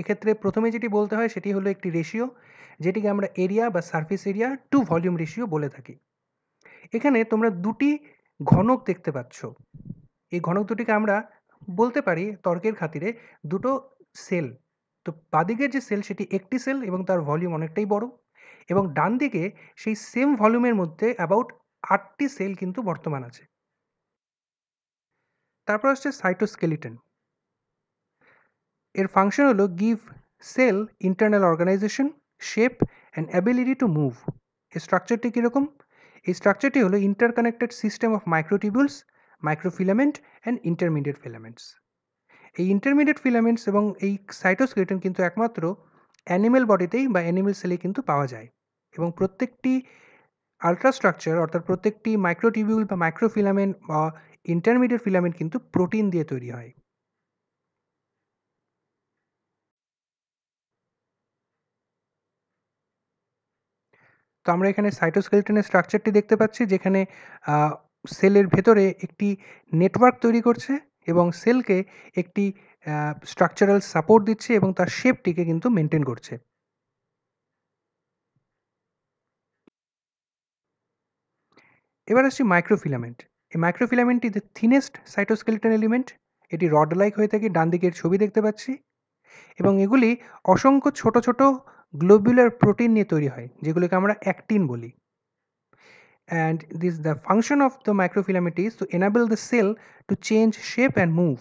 এক্ষেত্রে প্রথমে যেটি বলতে হয় সেটি হলো একটি রেশিও, যেটিকে আমরা এরিয়া বা surface area to volume ratio বলে থাকি। এখানে তোমরা দুটি ঘনক দেখতে পাচ্ছ। এই ঘনক দুটিকে আমরা বলতে পারি তর্কের খাতিরে দুটো সেল। তো বাঁদিকের যে সেল সেটি একটি সেল এবং তার ভলিউম অনেকটাই বড়, এবং ডান দিকে সেই সেম ভলিউমের মধ্যে অ্যাবাউট 8টি সেল কিন্তু বর্তমান আছে। তারপর আসছে সাইটোস্কেলিটন। এর ফাংশন হলো give cell internal organisation, shape and ability to move. এই স্ট্রাকচারটি কীরকম? এই স্ট্রাকচারটি হলো interconnected system of microtubules, microfilament and intermediate filaments. এই ইন্টারমিডিয়েট ফিলামেন্টস এবং এই সাইটোস্কেলিটন কিন্তু একমাত্র অ্যানিমেল বডিতেই বা অ্যানিমেল সেলে কিন্তু পাওয়া যায়, এবং প্রত্যেকটি আল্ট্রাস্ট্রাকচার অর্থাৎ প্রত্যেকটি মাইক্রোটিবিউল বা মাইক্রোফিলামেন্ট বা ইন্টারমিডিয়েট ফিলামেন্ট কিন্তু প্রোটিন দিয়ে তৈরি হয়। তো আমরা এখানে সাইটোস্কেলিটনের স্ট্রাকচারটি দেখতে পাচ্ছি, যেখানে সেলের ভেতরে একটি নেটওয়ার্ক তৈরি করছে এবং সেলকে একটি স্ট্রাকচারাল সাপোর্ট দিচ্ছে এবং তার শেপটিকে কিন্তু মেনটেন করছে। এবার আসছি মাইক্রোফিলামেন্ট। এই মাইক্রোফিলামেন্টটি দ্য থিনেস্ট সাইটোস্কেলিটন এলিমেন্ট। এটি রড লাইক হয়ে থাকে, ডান দিকের ছবি দেখতে পাচ্ছি, এবং এগুলি অসংখ্য ছোট ছোট গ্লোবুলার প্রোটিন নিয়ে তৈরি হয়, যেগুলোকে আমরা অ্যাক্টিন বলি। And the function of the microfilament is to enable the cell to change shape and move.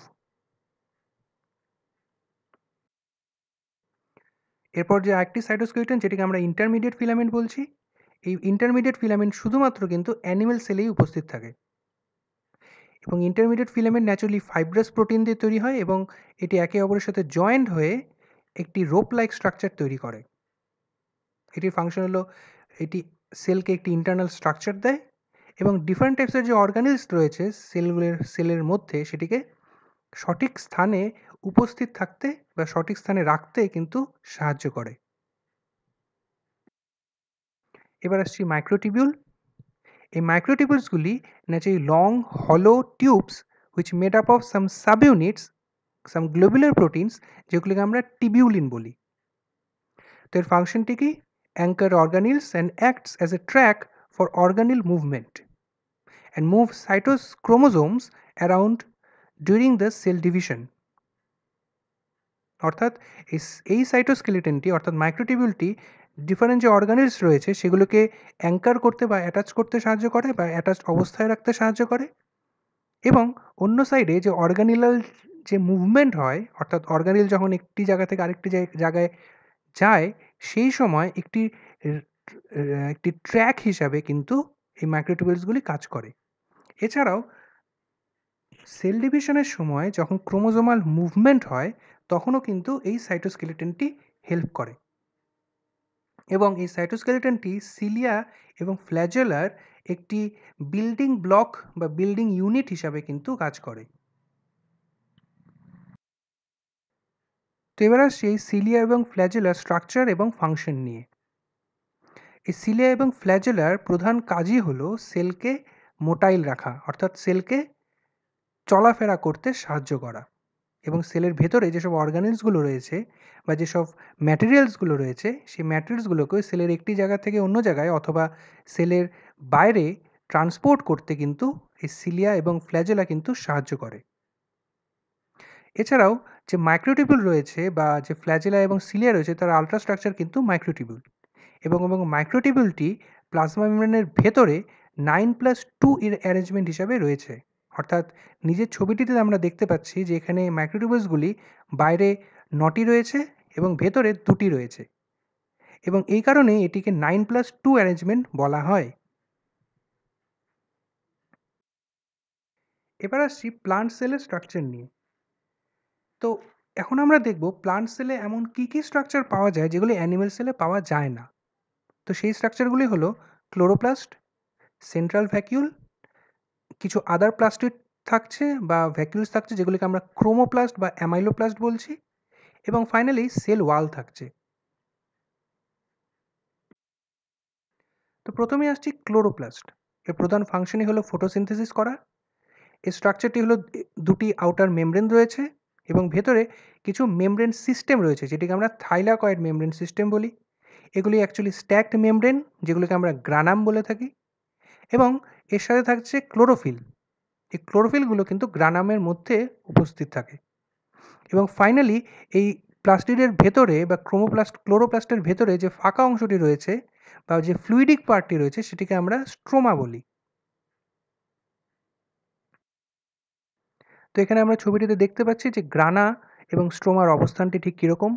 এরপর যে আরেকটি সাইটোস্কেলিটন, যেটিকে আমরা ইন্টারমিডিয়েট ফিলামেন্ট বলছি, এই ইন্টারমিডিয়েট ফিলামেন্ট শুধুমাত্র কিন্তু অ্যানিমেল সেলেই উপস্থিত থাকে, এবং intermediate filament naturally fibrous protein দিয়ে তৈরি হয় এবং এটি একে অপরের সাথে জয়েন্ট হয়ে একটি রোপ লাইক স্ট্রাকচার তৈরি করে। এটির ফাংশন হলো এটি সেলকে একটি ইন্টারনাল স্ট্রাকচার দেয় এবং ডিফারেন্ট টাইপসের যে অর্গানেলস রয়েছে সেলের মধ্যে সেটিকে সঠিক স্থানে উপস্থিত থাকতে বা সঠিক স্থানে রাখতে কিন্তু সাহায্য করে। এবার আসছি মাইক্রোটিবিউল। এই মাইক্রোটিবিউলসগুলি ন্যাচারালি লং হলো tubes which made up of some sub units, some globular proteins, যেগুলিকে আমরা টিবিউলিন বলি। তো এর ফাংশনটি কি? Anchor organelles and acts as a track for organelle movement and move chromosomes around during the cell division. অর্থাৎ এই সাইটোস্কেলিটনটি অর্থাৎ মাইক্রোটিবিউলটি ডিফারেন্ট যে অর্গানেলস রয়েছে সেগুলোকে অ্যাঙ্কার করতে বা অ্যাটাচ করতে সাহায্য করে বা অ্যাটাচ অবস্থায় রাখতে সাহায্য করে, এবং অন্য সাইডে যে অর্গানিলাল যে মুভমেন্ট হয়, অর্থাৎ অর্গানিল যখন একটি জায়গা থেকে আরেকটি জায়গায় যায় সেই সময় একটি ট্র্যাক হিসাবে কিন্তু এই মাইক্রোটিবিউলসগুলি কাজ করে। এছাড়াও সেল ডিভিশনের সময় যখন ক্রোমোজোমাল মুভমেন্ট হয় তখনও কিন্তু এই সাইটোস্কেলিটনটি হেল্প করে, এবং এই সাইটোস্কেলিটনটি সিলিয়া এবং ফ্ল্যাজেলার একটি বিল্ডিং ব্লক বা বিল্ডিং ইউনিট হিসাবে কিন্তু কাজ করে। তো এবার আসছি এই সিলিয়া এবং ফ্ল্যাজেলার স্ট্রাকচার এবং ফাংশন নিয়ে। এই সিলিয়া এবং ফ্ল্যাজেলার প্রধান কাজই হলো সেলকে মোটাইল রাখা, অর্থাৎ সেলকে চলাফেরা করতে সাহায্য করা, এবং সেলের ভেতরে যেসব অর্গানেলসগুলো রয়েছে বা যেসব ম্যাটেরিয়ালসগুলো রয়েছে সেই ম্যাটেরিয়ালসগুলোকে সেলের একটি জায়গা থেকে অন্য জায়গায় অথবা সেলের বাইরে ট্রান্সপোর্ট করতে কিন্তু এই সিলিয়া এবং ফ্ল্যাজেলা কিন্তু সাহায্য করে। এছাড়াও যে মাইক্রোটিবিউল রয়েছে বা যে ফ্ল্যাজেলা এবং সিলিয়া রয়েছে তার আল্ট্রাস্ট্রাকচার কিন্তু মাইক্রোটিবিউল, এবং মাইক্রোটিবিউলটি প্লাজমা মেমব্রেনের ভেতরে 9+2 এর অ্যারেঞ্জমেন্ট হিসাবে রয়েছে। অর্থাৎ নিজের ছবিটিতে আমরা দেখতে পাচ্ছি যে এখানে মাইক্রোটিবিউলসগুলি বাইরে 9টি রয়েছে এবং ভেতরে 2টি রয়েছে, এবং এই কারণে এটিকে 9+2 অ্যারেঞ্জমেন্ট বলা হয়। এবার আসছি প্লান্ট সেলের স্ট্রাকচার নিয়ে। তো এখন আমরা দেখব প্লান্ট সেলে এমন কী কী স্ট্রাকচার পাওয়া যায় যেগুলি অ্যানিমেল সেলে পাওয়া যায় না। তো সেই স্ট্রাকচারগুলি হলো ক্লোরোপ্লাস্ট, সেন্ট্রাল ভ্যাকিউল, কিছু আদার প্লাস্টিড থাকছে বা ভ্যাকিউলস থাকছে যেগুলিকে আমরা ক্রোমোপ্লাস্ট বা অ্যামাইলোপ্লাস্ট বলছি, এবং ফাইনালি সেল ওয়াল থাকছে। তো প্রথমে আসছি ক্লোরোপ্লাস্ট। এর প্রধান ফাংশনই হলো ফটোসিনথেসিস করা। এই স্ট্রাকচারটি হলো দুটি আউটার মেমব্রেন রয়েছে এবং ভেতরে কিছু মেমব্রেন সিস্টেম রয়েছে যেটিকে আমরা থাইলাকয়েড মেমব্রেন সিস্টেম বলি। এগুলি অ্যাকচুয়ালি স্ট্যাকড মেমব্রেন যেগুলোকে আমরা গ্রানাম বলে থাকি, এবং এর সাথে থাকছে ক্লোরোফিল। এই ক্লোরোফিলগুলো কিন্তু গ্রানামের মধ্যে উপস্থিত থাকে, এবং ফাইনালি এই প্লাস্টিডের ভেতরে বা ক্লোরোপ্লাস্টের ভেতরে যে ফাঁকা অংশটি রয়েছে বা যে ফ্লুইডিক পার্টটি রয়েছে সেটিকে আমরা স্ট্রোমা বলি। তো এখানে আমরা ছবিটিতে দেখতে পাচ্ছি যে গ্রানা এবং স্ট্রোমার অবস্থানটি ঠিক কীরকম।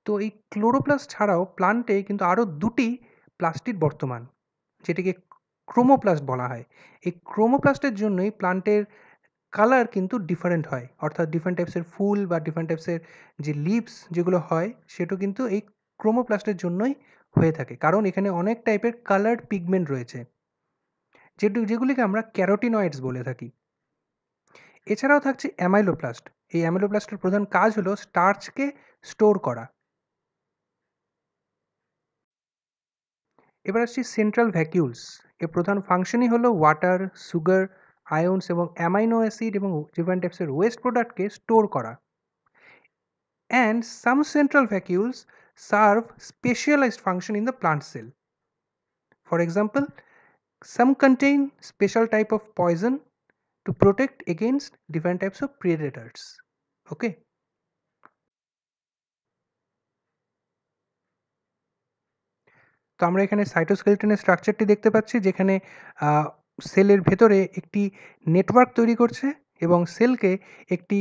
তো এই ক্লোরোপ্লাস্ট ছাড়াও প্লান্টে কিন্তু আরও দুটি প্লাস্টিড বর্তমান, যেটিকে ক্রোমোপ্লাস্ট বলা হয়। এই ক্রোমোপ্লাস্টের জন্যই প্লান্টের কালার কিন্তু ডিফারেন্ট হয়, অর্থাৎ ডিফারেন্ট টাইপসের ফুল বা ডিফারেন্ট টাইপসের যে লিভস যেগুলো হয় সেটা কিন্তু এই ক্রোমোপ্লাস্টের জন্যই হয়ে থাকে, কারণ এখানে অনেক টাইপের কালার্ড পিগমেন্ট রয়েছে যেগুলিকে আমরা ক্যারোটিনয়েডস বলে থাকি। এছাড়াও থাকছে অ্যামাইলোপ্লাস্ট। এই অ্যামাইলোপ্লাস্টের প্রধান কাজ হলো স্টার্চকে স্টোর করা। এবার আসছি সেন্ট্রাল ভ্যাকিউলস। এর প্রধান ফাংশনই হলো ওয়াটার, সুগার, আয়ন্স এবং অ্যামাইনো অ্যাসিড এবং ডিফারেন্ট টাইপসের ওয়েস্ট প্রোডাক্টকে স্টোর করা। And some central vacuoles serve specialised function in the plant cell. For example, some contain special type of poison to protect against different types of predators. Okay. তো আমরা এখানে সাইটোস্কেলেটনের স্ট্রাকচারটি দেখতে পাচ্ছি যেখানে সেলের ভেতরে একটি নেটওয়ার্ক তৈরি করছে এবং সেলকে একটি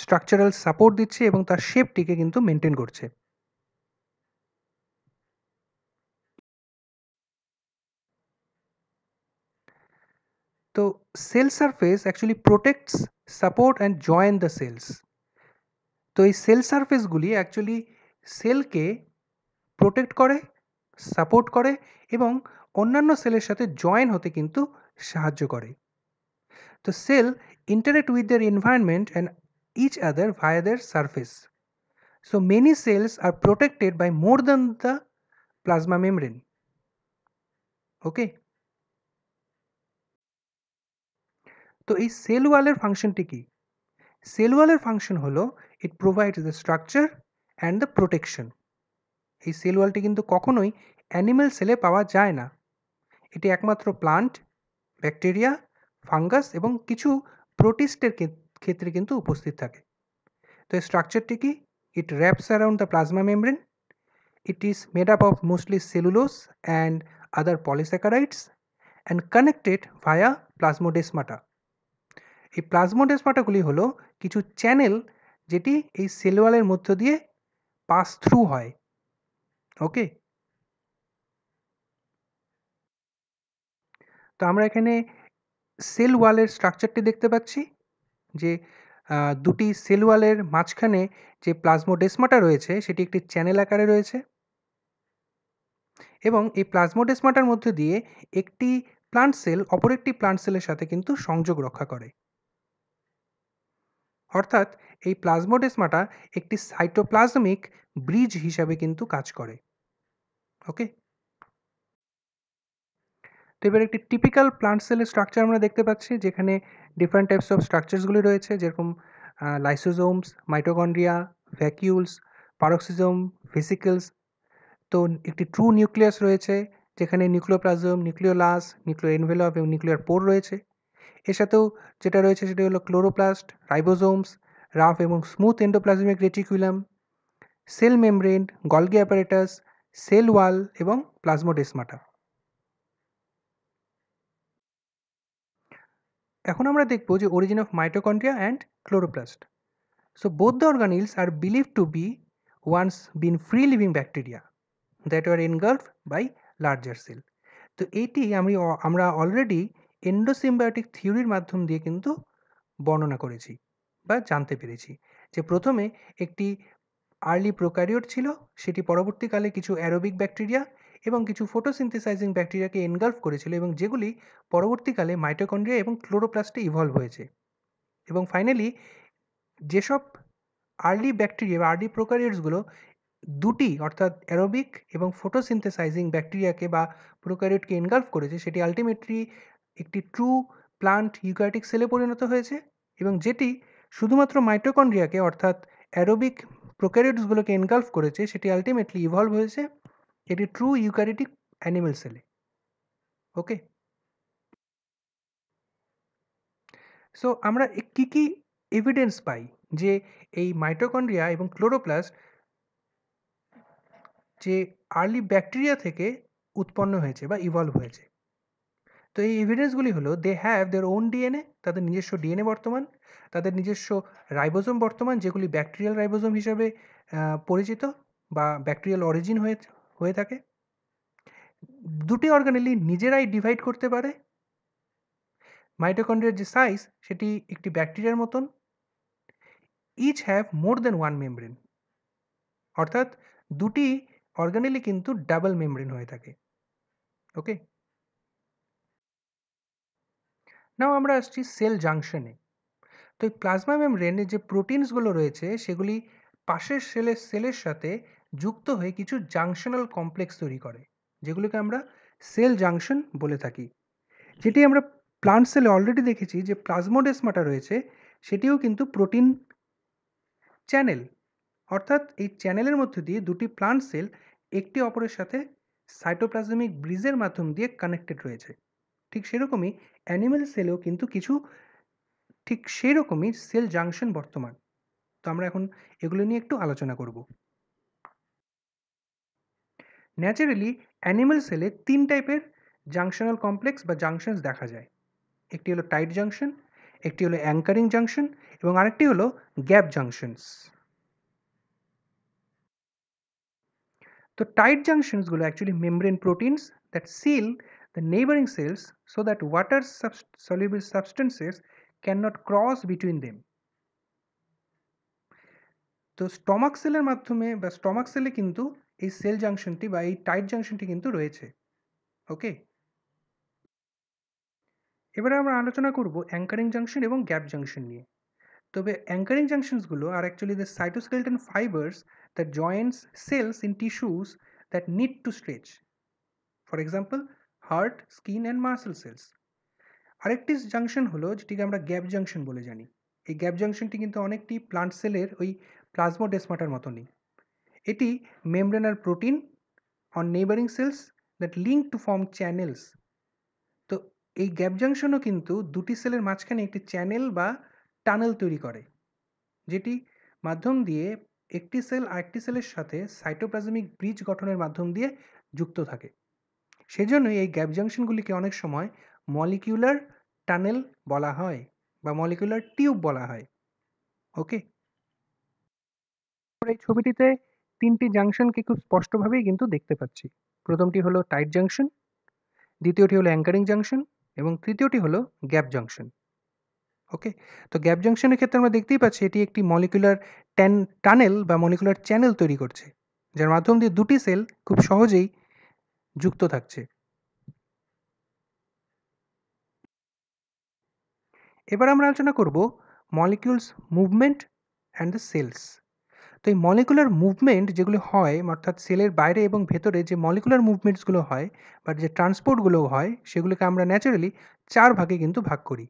স্ট্রাকচারাল সাপোর্ট দিচ্ছে এবং তার শেপটিকে কিন্তু মেনটেন করছে। তো cell surface actually protects, support and join the cells. তো এই সেল সারফেসগুলি অ্যাকচুয়ালি সেলকে প্রোটেক্ট করে, সাপোর্ট করে এবং অন্যান্য সেলের সাথে জয়েন হতে কিন্তু সাহায্য করে। তো sell interact with their environment and each other via their surface. So many cells are protected by more than the plasma membrane. Okay. তো এই সেল ওয়ালের ফাংশনটি কি? সেল ওয়ালের ফাংশন হলো ইট provides the structure and the protection. এই sell ওয়ালটি কিন্তু কখনোই অ্যানিম্যাল সেলে পাওয়া যায় না। এটি একমাত্র প্লান্ট, ব্যাকটেরিয়া, ফাঙ্গাস এবং কিছু প্রোটিস্টের ক্ষেত্রে কিন্তু উপস্থিত থাকে। তো এই স্ট্রাকচারটি কি? ইট wraps around the plasma membrane. It is made up of mostly cellulose and other polysaccharides and connected via plasmodesmata. এই প্লাজমোডেসমাটাগুলি হলো কিছু চ্যানেল যেটি এই সেল ওয়ালের মধ্য দিয়ে পাস থ্রু হয়। ওকে। তো আমরা এখানে সেল ওয়ালের স্ট্রাকচারটি দেখতে পাচ্ছি যে দুটি সেল ওয়ালের মাঝখানে যে প্লাজমোডেসমাটা রয়েছে সেটি একটি চ্যানেল আকারে রয়েছে, এবং এই প্লাজমোডেসমাটার মধ্যে দিয়ে একটি প্লান্ট সেল অপর একটি প্লান্ট সেলের সাথে কিন্তু সংযোগ রক্ষা করে। অর্থাৎ এই প্লাজমোডেসমাটা একটি সাইটোপ্লাজমিক ব্রিজ হিসাবে কিন্তু কাজ করে। ওকে, তো এবার একটি টিপিক্যাল প্লান্ট সেলের স্ট্রাকচার আমরা দেখতে পাচ্ছি, যেখানে ডিফারেন্ট টাইপস অফ স্ট্রাকচারসগুলি রয়েছে, যেরকম লাইসোজোমস, মাইটোকন্ড্রিয়া, ভ্যাকিউলস, পারক্সিজম, ভেসিকলস। তো একটি ট্রু নিউক্লিয়াস রয়েছে, যেখানে নিউক্লিওপ্লাজম, নিউক্লিওলাস, নিউক্লিও এনভেলপ এবং নিউক্লিয়ার পোর রয়েছে। এর সাথেও যেটা রয়েছে সেটি হলো ক্লোরোপ্লাস্ট, রাইবোজোমস, রাফ এবং smooth endoplasmic reticulum, cell membrane, Golgi apparatus, cell wall এবং প্লাজমোডেসমাটা। এখন আমরা দেখব যে origin of mitochondria and chloroplast. So both the organelles are believed to be once been free living bacteria that were engulfed by larger cell. তো এইটি আমরা already এন্ডোসিম্বায়োটিক থিওরির মাধ্যম দিয়ে কিন্তু বর্ণনা করেছি বা জানতে পেরেছি যে প্রথমে একটি আর্লি প্রোক্যারিওট ছিল, সেটি পরবর্তীকালে কিছু অ্যারোবিক ব্যাকটেরিয়া এবং কিছু ফটোসিনথেসাইজিং ব্যাকটেরিয়াকে এনগালফ করেছিল, এবং যেগুলি পরবর্তীকালে মাইটোকন্ড্রিয়া এবং ক্লোরোপ্লাস্টে ইভলভ হয়েছে। এবং ফাইনালি যেসব আর্লি ব্যাকটেরিয়া বা আর্লি প্রোক্যারিওটসগুলো দুটি অর্থাৎ অ্যারোবিক এবং ফটোসিনথেসাইজিং ব্যাকটেরিয়াকে বা প্রোক্যারিওটকে এনগালফ করেছে, সেটি আলটিমেটলি একটি ট্রু প্লান্ট ইউক্যারিওটিক সেলে পরিণত হয়েছে, এবং যেটি শুধুমাত্র মাইটোকন্ড্রিয়াকে অর্থাৎ অ্যারোবিক প্রোক্যারিওটসগুলোকে এনগালফ করেছে, সেটি আলটিমেটলি ইভলভ হয়েছে এটি ট্রু ইউক্যারিওটিক অ্যানিমেল সেলে। ওকে, সো আমরা কী কী এভিডেন্স পাই যে এই মাইটোকন্ড্রিয়া এবং ক্লোরোপ্লাস্ট যে আর্লি ব্যাকটেরিয়া থেকে উৎপন্ন হয়েছে বা ইভলভ হয়েছে। তো এই এভিডেন্সগুলি হলো they have their own DNA, তাদের নিজস্ব ডিএনএ বর্তমান, তাদের নিজস্ব রাইবোজোম বর্তমান, যেগুলি ব্যাকটেরিয়াল রাইবোজোম হিসাবে পরিচিত বা ব্যাকটেরিয়াল অরিজিন হয়ে থাকে। দুটি অর্গানেলি নিজেরাই ডিভাইড করতে পারে। মাইটোকন্ড্রিয়ার যে সাইজ সেটি একটি ব্যাকটেরিয়ার মতন। Each have more than one membrane, অর্থাৎ দুটি অর্গানেলি কিন্তু ডাবল মেমব্রেন হয়ে থাকে। ওকে, নাও আমরা আসছি সেল জাংশনে। তো এই প্লাজমা মেমব্রেনে যে প্রোটিনসগুলো রয়েছে সেগুলি পাশের সেলের সাথে যুক্ত হয়ে কিছু জাংশনাল কমপ্লেক্স তৈরি করে, যেগুলোকে আমরা সেল জাংশন বলে থাকি। যেটি আমরা প্লান্ট সেলে অলরেডি দেখেছি যে প্লাজমোডেসমাটা রয়েছে, সেটিও কিন্তু প্রোটিন চ্যানেল, অর্থাৎ এই চ্যানেলের মধ্যে দিয়ে দুটি প্লান্ট সেল একটি অপরের সাথে সাইটোপ্লাজমিক ব্রিজের মাধ্যম দিয়ে কানেক্টেড রয়েছে। ঠিক সেরকমই অ্যানিম্যাল সেলেও কিন্তু কিছু ঠিক সেই রকমই সেল জাংশন বর্তমান। তো আমরা এখন এগুলো নিয়ে একটু আলোচনা করব। ন্যাচারালি অ্যানিম্যাল সেলে তিন টাইপের জাংশনাল কমপ্লেক্স বা জাংশনস দেখা যায়। একটি হলো টাইট জাংশন, একটি হলো অ্যাঙ্কারিং জাংশন এবং আরেকটি হলো গ্যাপ জাংশনস। তো টাইট জাংশনসগুলো actually membrane proteins that seal the neighboring cells so that water soluble substances cannot cross between them. তো স্টমাক সেলের মাধ্যমে বা স্টমাক সেলে কিন্তু এই সেল জাংশনটি বা এই টাইট জাংশনটি কিন্তু রয়েছে। ওকে, এবারে আমরা আলোচনা করব অ্যাঙ্কারিং জাংশন এবং গ্যাপ জাংশন নিয়ে। তবে অ্যাঙ্কারিং জাংশনসগুলো are actually the cytoskeleton fibres that joints cells in tissues that need to stretch, for example heart, skin and muscle cells. আরেকটি জাংশন হলো যেটিকে আমরা গ্যাপ জাংশন বলে জানি। এই গ্যাপ জাংশনটি কিন্তু অনেকটি প্লান্ট সেলের ওই প্লাজমোডেসমাটার মতনই। এটি membranal protein on neighbouring cells that link to form channels. তো এই গ্যাপ জাংশনও কিন্তু দুটি সেলের মাঝখানে একটি চ্যানেল বা টানেল তৈরি করে, যেটি মাধ্যম দিয়ে একটি সেল আরেকটি সেলের সাথে সাইটোপ্লাজমিক ব্রিজ গঠনের মাধ্যম দিয়ে যুক্ত থাকে। সেজন্যই এই গ্যাপ জাংশনগুলিকে অনেক সময় মলিকিউলার টানেল বলা হয় বা মলিকিউলার টিউব বলা হয়। ওকে, আমরা এই ছবিটিতে তিনটি জাংশনকে খুব স্পষ্টভাবেই কিন্তু দেখতে পাচ্ছি। প্রথমটি হলো টাইট জাংশন, দ্বিতীয়টি হলো অ্যাঙ্কারিং জাংশন এবং তৃতীয়টি হলো গ্যাপ জাংশন। ওকে, তো গ্যাপ জাংশনের ক্ষেত্রে আমরা দেখতেই পাচ্ছি এটি একটি মলিকুলার টানেল বা মলিকুলার চ্যানেল তৈরি করছে, যার মাধ্যম দিয়ে দুটি সেল খুব সহজেই যুক্ত থাকছে। এবার আমরা আলোচনা করব molecules movement and the cells. তো এই মলিকুলার মুভমেন্ট যেগুলো হয়, অর্থাৎ সেলের বাইরে এবং ভেতরে যে মলিকুলার মুভমেন্টসগুলো হয় বা যে ট্রান্সপোর্টগুলো হয়, সেগুলোকে আমরা ন্যাচারালি 4 ভাগে কিন্তু ভাগ করি।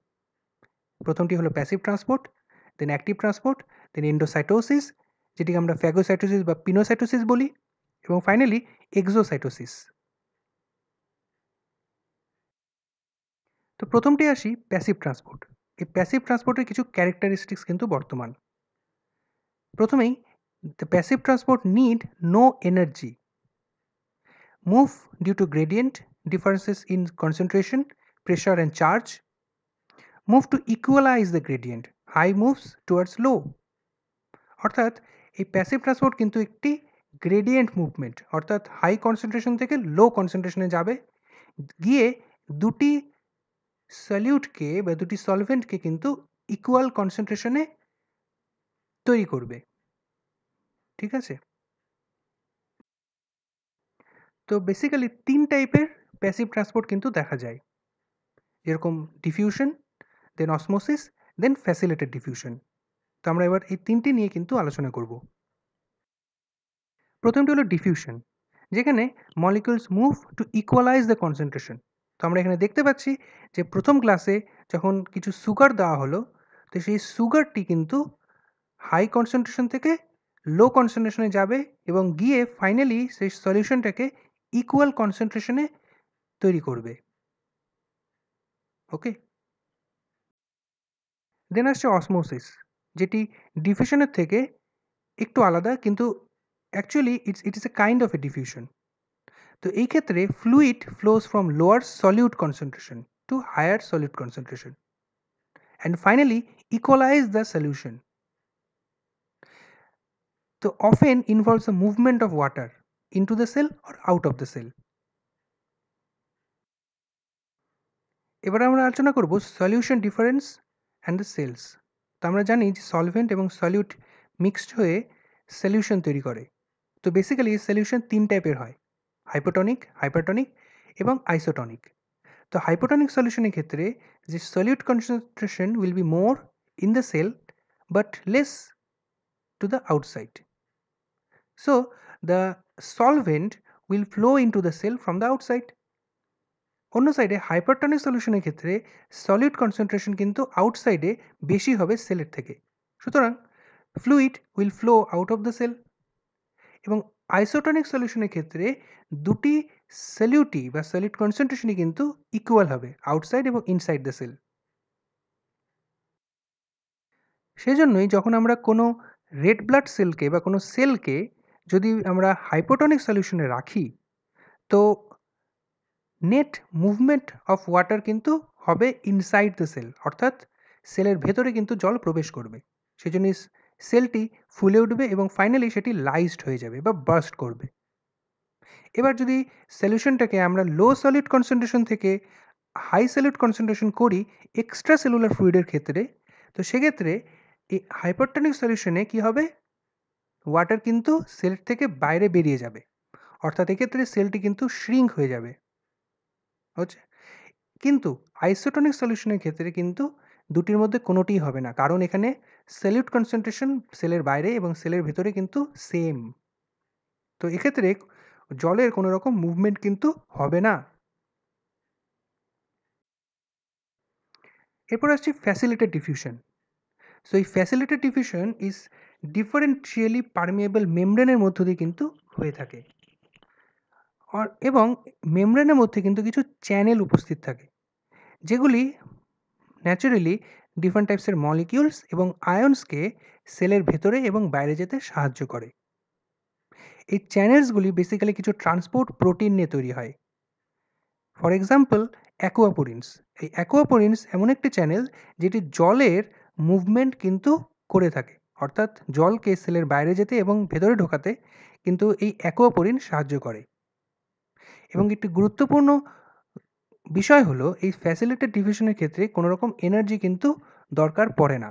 প্রথমটি হলো প্যাসিভ ট্রান্সপোর্ট, দেন অ্যাক্টিভ ট্রান্সপোর্ট, দেন এন্ডোসাইটোসিস, যেটিকে আমরা ফ্যাগোসাইটোসিস বা পিনোসাইটোসিস বলি, এবং ফাইনালি এক্সোসাইটোসিস। তো প্রথমটি আসি প্যাসিভ ট্রান্সপোর্ট। এই প্যাসিভ ট্রান্সপোর্টের কিছু ক্যারেক্টারিস্টিক্স কিন্তু বর্তমান। প্রথমেই, the passive transport need no energy, move due to gradient differences in concentration, pressure and charge, move to equalize the gradient, high moves towards low। অর্থাৎ এই প্যাসিভ ট্রান্সপোর্ট কিন্তু একটি gradient movement, অর্থাৎ high concentration থেকে লো কনসেন্ট্রেশনে যাবে, গিয়ে দুটি সলিউটকে বা দুটি সলভেন্টকে কিন্তু ইকুয়াল কনসেন্ট্রেশনে তৈরি করবে। ঠিক আছে? তো বেসিক্যালি 3 টাইপের প্যাসিভ ট্রান্সপোর্ট কিন্তু দেখা যায়, যেরকম ডিফিউশন, দেন অসমোসিস, দেন ফ্যাসিলিটেড ডিফিউশন। তো আমরা এবার এই 3টি নিয়ে কিন্তু আলোচনা করব। প্রথমটি হলো ডিফিউশন, যেখানে molecules move to equalise the concentration. তো আমরা এখানে দেখতে পাচ্ছি যে প্রথম গ্লাসে যখন কিছু সুগার দেওয়া হলো, তো সেই সুগারটি কিন্তু হাই কনসেন্ট্রেশন থেকে লো কনসেন্ট্রেশনে যাবে এবং গিয়ে ফাইনালি সেই সলিউশনটাকে ইকুয়াল কনসেন্ট্রেশনে তৈরি করবে। ওকে, দেন আসছে অসমোসিস, যেটি ডিফিউশনের থেকে একটু আলাদা, কিন্তু actually it is a kind of a diffusion. তো এই ক্ষেত্রে fluid flows from lower solute concentration to higher solute concentration and finally equalise the solution. তো often involves the movement of water into the cell or out of the cell. এবার আমরা আলোচনা করব solution difference and the cells. তো আমরা জানি যে solvent এবং সলিউট মিক্সড হয়ে সলিউশন তৈরি করে। তো বেসিক্যালি সলিউশন 3 টাইপের হয়, হাইপোটনিক, হাইপারটনিক এবং আইসোটনিক। তো হাইপোটনিক সলিউশনের ক্ষেত্রে যে solute concentration will be more in the cell but less to the outside, so the solvent will flow into the cell from the outside. অন্য সাইডে hypertonic সলিউশনের ক্ষেত্রে সলিড কনসেন্ট্রেশন কিন্তু আউটসাইডে বেশি হবে সেলের থেকে, সুতরাং fluid will flow out of the cell. এবং আইসোটনিক সলিউশনের ক্ষেত্রে দুটি সলিউটই বা সলিড কনসেন্ট্রেশনই কিন্তু ইকুয়াল হবে আউটসাইড এবং ইনসাইড দ্য সেল। সেজন্যই যখন আমরা কোনো রেড ব্লাড সেলকে বা কোনো সেলকে যদি আমরা হাইপোটনিক সলিউশনে রাখি, তো নেট মুভমেন্ট অফ ওয়াটার কিন্তু হবে ইনসাইড দ্য সেল, অর্থাৎ সেলের ভেতরে কিন্তু জল প্রবেশ করবে। সেজন্য সেলটি ফুলে উঠবে এবং ফাইনালি সেটি লাইজড হয়ে যাবে বা বার্স্ট করবে। এবার যদি সলিউশনটাকে আমরা লো সলিড কনসেন্ট্রেশন থেকে হাই সলিড কনসেন্ট্রেশন করি এক্সট্রা সেলুলার ফ্লুইডের ক্ষেত্রে, তো সেক্ষেত্রে এই হাইপারটনিক সলিউশনে কি হবে, ওয়াটার কিন্তু সেল থেকে বাইরে বেরিয়ে যাবে, অর্থাৎ এক্ষেত্রে সেলটি কিন্তু শ্রিঙ্ক হয়ে যাবে হচ্ছে। কিন্তু আইসোটনিক সলিউশনের ক্ষেত্রে কিন্তু দুটির মধ্যে কোনোটিই হবে না, কারণ এখানে সলিউট কনসেন্ট্রেশন সেলের বাইরে এবং সেলের ভেতরে কিন্তু সেম। তো এক্ষেত্রে জলের কোনো রকম মুভমেন্ট কিন্তু হবে না। এরপর আসছে ফ্যাসিলিটেড ডিফিউশন। সো এই ফ্যাসিলিটেড ডিফিউশন ইজ ডিফারেন্সিয়ালি পারমিয়েবল মেমব্রেনের মধ্য দিয়ে কিন্তু হয়ে থাকে, এবং মেমব্রেনের মধ্যে কিন্তু কিছু চ্যানেল উপস্থিত থাকে, যেগুলি ন্যাচারালি ডিফারেন্ট টাইপসের মলিকিউলস এবং আয়ন্সকে সেলের ভেতরে এবং বাইরে যেতে সাহায্য করে। এই চ্যানেলসগুলি বেসিক্যালি কিছু ট্রান্সপোর্ট প্রোটিন নিয়ে তৈরি হয়। For example aquaporins. এই অ্যাকোয়াপোরিনস এমন একটি চ্যানেল যেটি জলের মুভমেন্ট কিন্তু করে থাকে, অর্থাৎ জলকে সেলের বাইরে যেতে এবং ভেতরে ঢোকাতে কিন্তু এই অ্যাকোয়াপোরিন সাহায্য করে। এবং একটি গুরুত্বপূর্ণ বিষয় হলো এই ফ্যাসিলিটেড ডিফিউশনের ক্ষেত্রে কোনো রকম এনার্জি কিন্তু দরকার পড়ে না।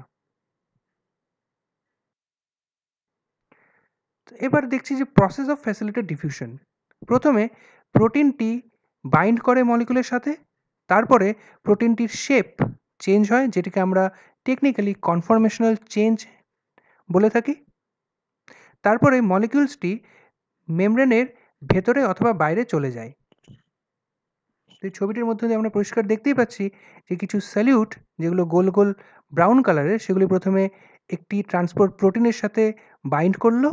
এবার দেখছি যে প্রসেস অফ ফ্যাসিলিটেড ডিফিউশন। প্রথমে প্রোটিনটি বাইন্ড করে মলিকুলের সাথে, তারপরে প্রোটিনটির শেপ চেঞ্জ হয়, যেটিকে আমরা টেকনিক্যালি কনফরমেশনাল চেঞ্জ বলে থাকি। তারপরে মলিকিউলসটি মেমব্রেনের ভেতরে অথবা বাইরে চলে যায়। তো এই ছবিটির মধ্যে দিয়ে আমরা পরিষ্কার দেখতেই পাচ্ছি যে কিছু সলিউট যেগুলো গোল গোল ব্রাউন কালারের, সেগুলি প্রথমে একটি ট্রান্সপোর্ট প্রোটিনের সাথে বাইন্ড করলো।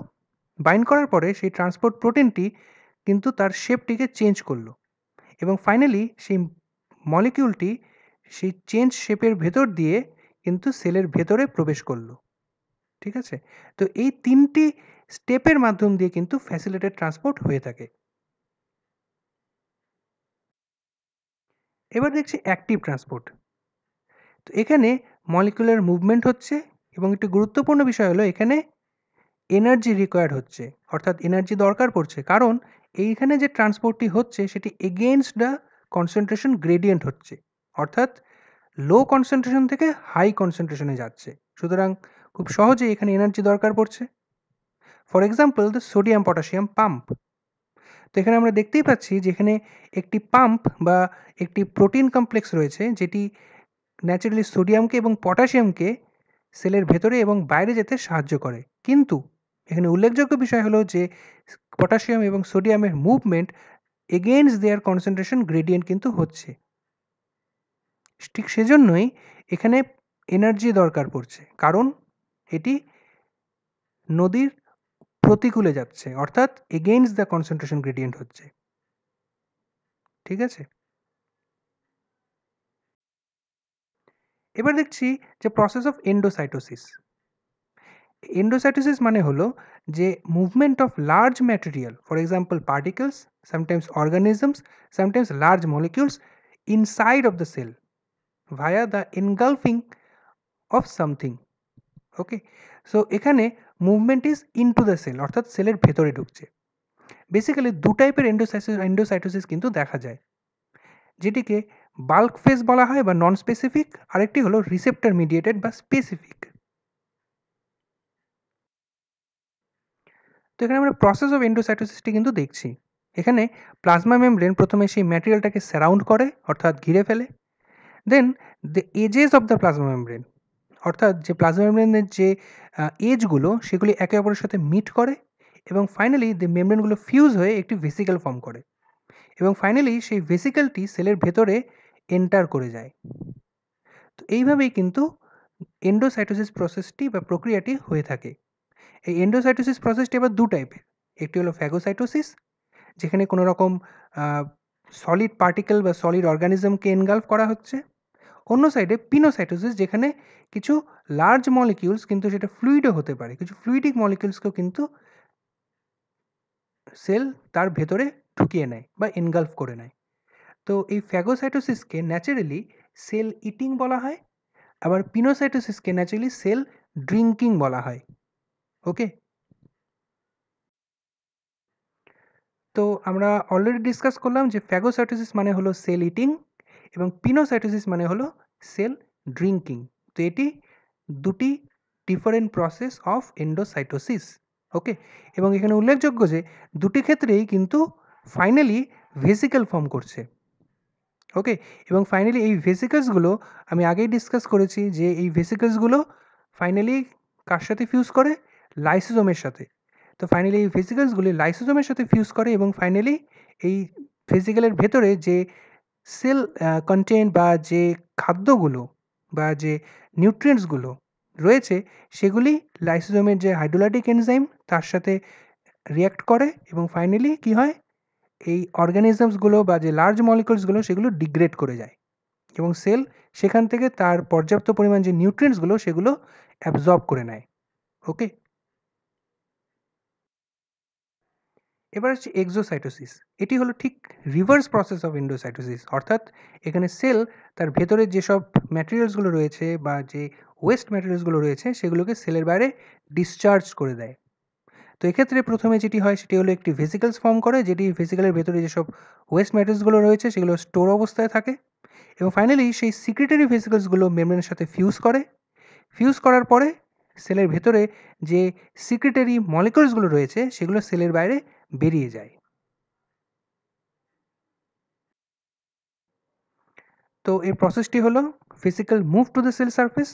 বাইন্ড করার পরে সেই ট্রান্সপোর্ট প্রোটিনটি কিন্তু তার শেপটিকে চেঞ্জ করলো এবং ফাইনালি সেই মলিকিউলটি সেই চেঞ্জ শেপের ভেতর দিয়ে কিন্তু সেলের ভেতরে প্রবেশ করলো। ঠিক আছে? তো এই 3টি স্টেপের মাধ্যম দিয়ে কিন্তু ফ্যাসিলিটেড ট্রান্সপোর্ট হয়ে থাকে। এবার দেখছি অ্যাক্টিভ ট্রান্সপোর্ট। তো এখানে মলিকুলার মুভমেন্ট হচ্ছে এবং একটি গুরুত্বপূর্ণ বিষয় হলো এখানে এনার্জি রিকোয়ার্ড হচ্ছে, অর্থাৎ এনার্জি দরকার পড়ছে, কারণ এইখানে যে ট্রান্সপোর্টটি হচ্ছে সেটি এগেইনস্ট দ্য কনসেন্ট্রেশন গ্রেডিয়েন্ট হচ্ছে, অর্থাৎ লো কনসেন্ট্রেশন থেকে হাই কনসেন্ট্রেশনে যাচ্ছে। সুতরাং খুব সহজেই এখানে এনার্জি দরকার পড়ছে। For example the sodium potassium pump. তো এখানে আমরা দেখতেই পাচ্ছি যে এখানে একটি পাম্প বা একটি প্রোটিন কমপ্লেক্স রয়েছে যেটি ন্যাচারালি সোডিয়ামকে এবং পটাশিয়ামকে সেলের ভেতরে এবং বাইরে যেতে সাহায্য করে। কিন্তু এখানে উল্লেখযোগ্য বিষয় হলো যে পটাশিয়াম এবং সোডিয়ামের মুভমেন্ট এগেইনস্ট দেয়ার কনসেন্ট্রেশন গ্রেডিয়েন্ট কিন্তু হচ্ছে। ঠিক সেজন্যই এখানে এনার্জি দরকার পড়ছে, কারণ এটি নদীর প্রতিকূলে যাচ্ছে, অর্থাৎ এগেইনস্ট দ্য কনসেন্ট্রেশন গ্রেডিয়েন্ট হচ্ছে। ঠিক আছে? এবার দেখছি যে প্রসেস অফ এন্ডোসাইটোসিস। এন্ডোসাইটোসিস মানে হলো যে movement of large material, for example particles, sometimes organisms, sometimes large molecules inside of the cell via the engulfing of something. Okay, so এখানে movement is into the cell, অর্থাৎ সেলের ভেতরে ঢুকছে। Basically দু টাইপের এন্ডোসাইটোসিস কিন্তু দেখা যায়, যেটিকে বাল্ক ফেজ বলা হয় বা নন স্পেসিফিক, আরেকটি হলো রিসেপ্টর মিডিয়েটেড বা স্পেসিফিক। তো এখানে আমরা প্রসেস অফ এন্ডোসাইটোসিসটি কিন্তু দেখছি। এখানে প্লাজমা মেমব্রেন প্রথমে সেই ম্যাটেরিয়ালটাকে সারাউন্ড করে, অর্থাৎ ঘিরে ফেলে। Then the edges of the plasma membrane, অর্থাৎ যে প্লাজমা মেমব্রেনের যে এজগুলো সেগুলি একে অপরের সাথে মিট করে এবং ফাইনালি দ্য মেমব্রেনগুলো ফিউজ হয়ে একটি ভেসিকেল ফর্ম করে এবং ফাইনালি সেই ভেসিকেলটি সেলের ভেতরে এন্টার করে যায়। তো এইভাবেই কিন্তু এন্ডোসাইটোসিস প্রসেসটি বা প্রক্রিয়াটি হয়ে থাকে। এই এন্ডোসাইটোসিস প্রসেসটি আবার দু টাইপের। একটি হলো ফ্যাগোসাইটোসিস, যেখানে কোনো রকম সলিড পার্টিকেল বা সলিড অর্গানিজমকে এনগালফ করা হচ্ছে। অন্য সাইডে পিনোসাইটোসিস, যেখানে কিছু লার্জ মলিকিউলস, কিন্তু সেটা ফ্লুইডও হতে পারে, কিছু ফ্লুইডিক মলিকিউলসকেও কিন্তু সেল তার ভেতরে ঢুকিয়ে নেয় বা এনগালফ করে নেয়। তো এই ফ্যাগোসাইটোসিসকে ন্যাচারালি সেল ইটিং বলা হয়, আবার পিনোসাইটোসিসকে ন্যাচারালি সেল ড্রিঙ্কিং বলা হয়। ওকে, তো আমরা অলরেডি ডিসকাস করলাম যে ফ্যাগোসাইটোসিস মানে হলো সেল ইটিং এবং পিনোসাইটোসিস মানে হলো সেল ড্রিঙ্কিং। তো এটি দুটি ডিফারেন্ট প্রসেস অফ এন্ডোসাইটোসিস। ওকে, এবং এখানে উল্লেখযোগ্য যে দুটি ক্ষেত্রেই কিন্তু ফাইনালি ভেসিকেল ফর্ম করছে। ওকে, এবং ফাইনালি এই ভেসিকেলসগুলো আমি আগেই ডিসকাস করেছি যে এই ভেসিকেলসগুলো ফাইনালি কার সাথে ফিউজ করে? লাইসোজোমের সাথে। তো ফাইনালি এই ভেসিকেলসগুলি লাইসোজোমের সাথে ফিউজ করে এবং ফাইনালি এই ভেসিকেলের ভেতরে যে সেল কন্টেন্ট বা যে খাদ্যগুলো বা যে নিউট্রিয়েন্টসগুলো রয়েছে সেগুলি লাইসোজোমের যে হাইড্রোলাইটিক এনজাইম তার সাথে রিঅ্যাক্ট করে এবং ফাইনালি কী হয়? এই অর্গানিজমসগুলো বা যে লার্জ মলিকুলসগুলো সেগুলো ডিগ্রেড করে যায় এবং সেল সেখান থেকে তার পর্যাপ্ত পরিমাণ যে নিউট্রিয়েন্টসগুলো সেগুলো অ্যাবজর্ব করে নেয়। ওকে, এবার হচ্ছে এক্সোসাইটোসিস। এটি হলো ঠিক রিভার্স প্রসেস অফ এন্ডোসাইটোসিস, অর্থাৎ এখানে সেল তার ভেতরে যেসব ম্যাটেরিয়ালসগুলো রয়েছে বা যে ওয়েস্ট ম্যাটেরিয়ালসগুলো রয়েছে সেগুলোকে সেলের বাইরে ডিসচার্জ করে দেয়। তো এক্ষেত্রে প্রথমে যেটি হয় সেটি হলো একটি ভেসিকেলস ফর্ম করে, যেটি ভেসিকেলের ভেতরে যেসব ওয়েস্ট ম্যাটেরিয়ালসগুলো রয়েছে সেগুলো স্টোর অবস্থায় থাকে এবং ফাইনালি সেই সিক্রেটারি ভেসিকেলসগুলো মেমব্রেনের সাথে ফিউজ করে। ফিউজ করার পরে সেলের ভেতরে যে সিক্রেটারি মলিকুলসগুলো রয়েছে সেগুলো সেলের বাইরে বেরিয়ে যায়। তো এই প্রসেসটি হলো physical move to the cell surface,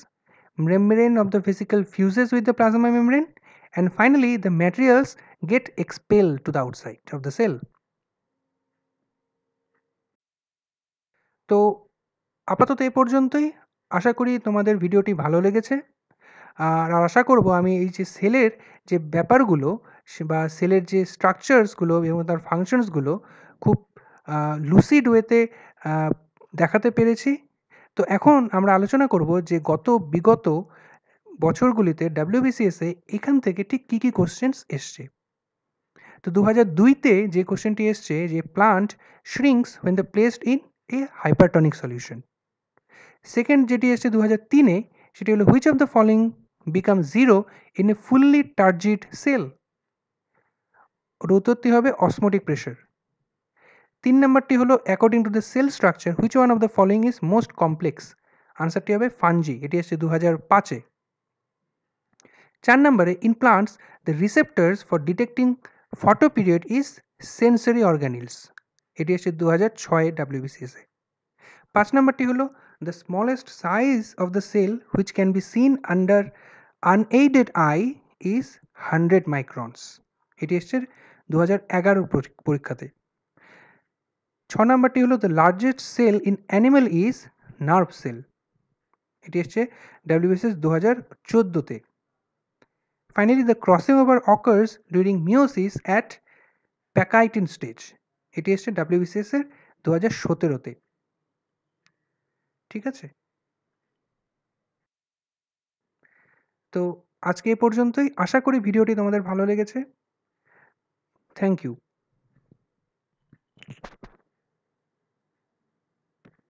membrane of the vesicle fuses with the plasma membrane, and finally the materials get expelled to the outside of the cell. তো আপাতত এ পর্যন্তই। আশা করি তোমাদের ভিডিওটি ভালো লেগেছে। আর আশা করব আমি এই যে সেলের যে ব্যাপারগুলো বা সেলের যে স্ট্রাকচারসগুলো এবং তার ফাংশনসগুলো খুব লুসিড ওয়েতে দেখাতে পেরেছি। তো এখন আমরা আলোচনা করব যে বিগত বছরগুলিতে ডাব্লিউবিসিএসে এখান থেকে ঠিক কী কী কোশ্চেন্স এসছে। তো 2002তে যে কোশ্চেনটি এসছে যে plant shrinks when the placed in a hypertonic solution। Second যেটি এসছে 2003-এ সেটি হলো which of the following becomes zero in a fully turgid cell। ওর উত্তরটি হবে অসমোটিক প্রেশার। 3 নম্বরটি হলো according to the cell structure which one of the following is most complex। আনসারটি হবে ফানজি, এটি এসছে 2005-এ। 4 নম্বরে in plants the receptors for detecting photoperiod is sensory organelles, এটি এসছে 2006-এ ডাব্লিউবিসিএসে। 5 নম্বরটি হলো the smallest size of the cell which can be seen under unaided eye is 100 microns, এটি এসছে 2011 পরীক্ষাতে। 6 নম্বরটি হলো the largest cell in animal is nerve cell, এটি এসছে WBCS 2014-তে। Finally, the crossing over occurs during meiosis at Pachytene stage, এটি এসছে ডাব্লিউবিসিএস-এর 2017-তে। ঠিক আছে, তো আজকে এ পর্যন্তই। আশা করি ভিডিওটি তোমাদের ভালো লেগেছে। Thank you.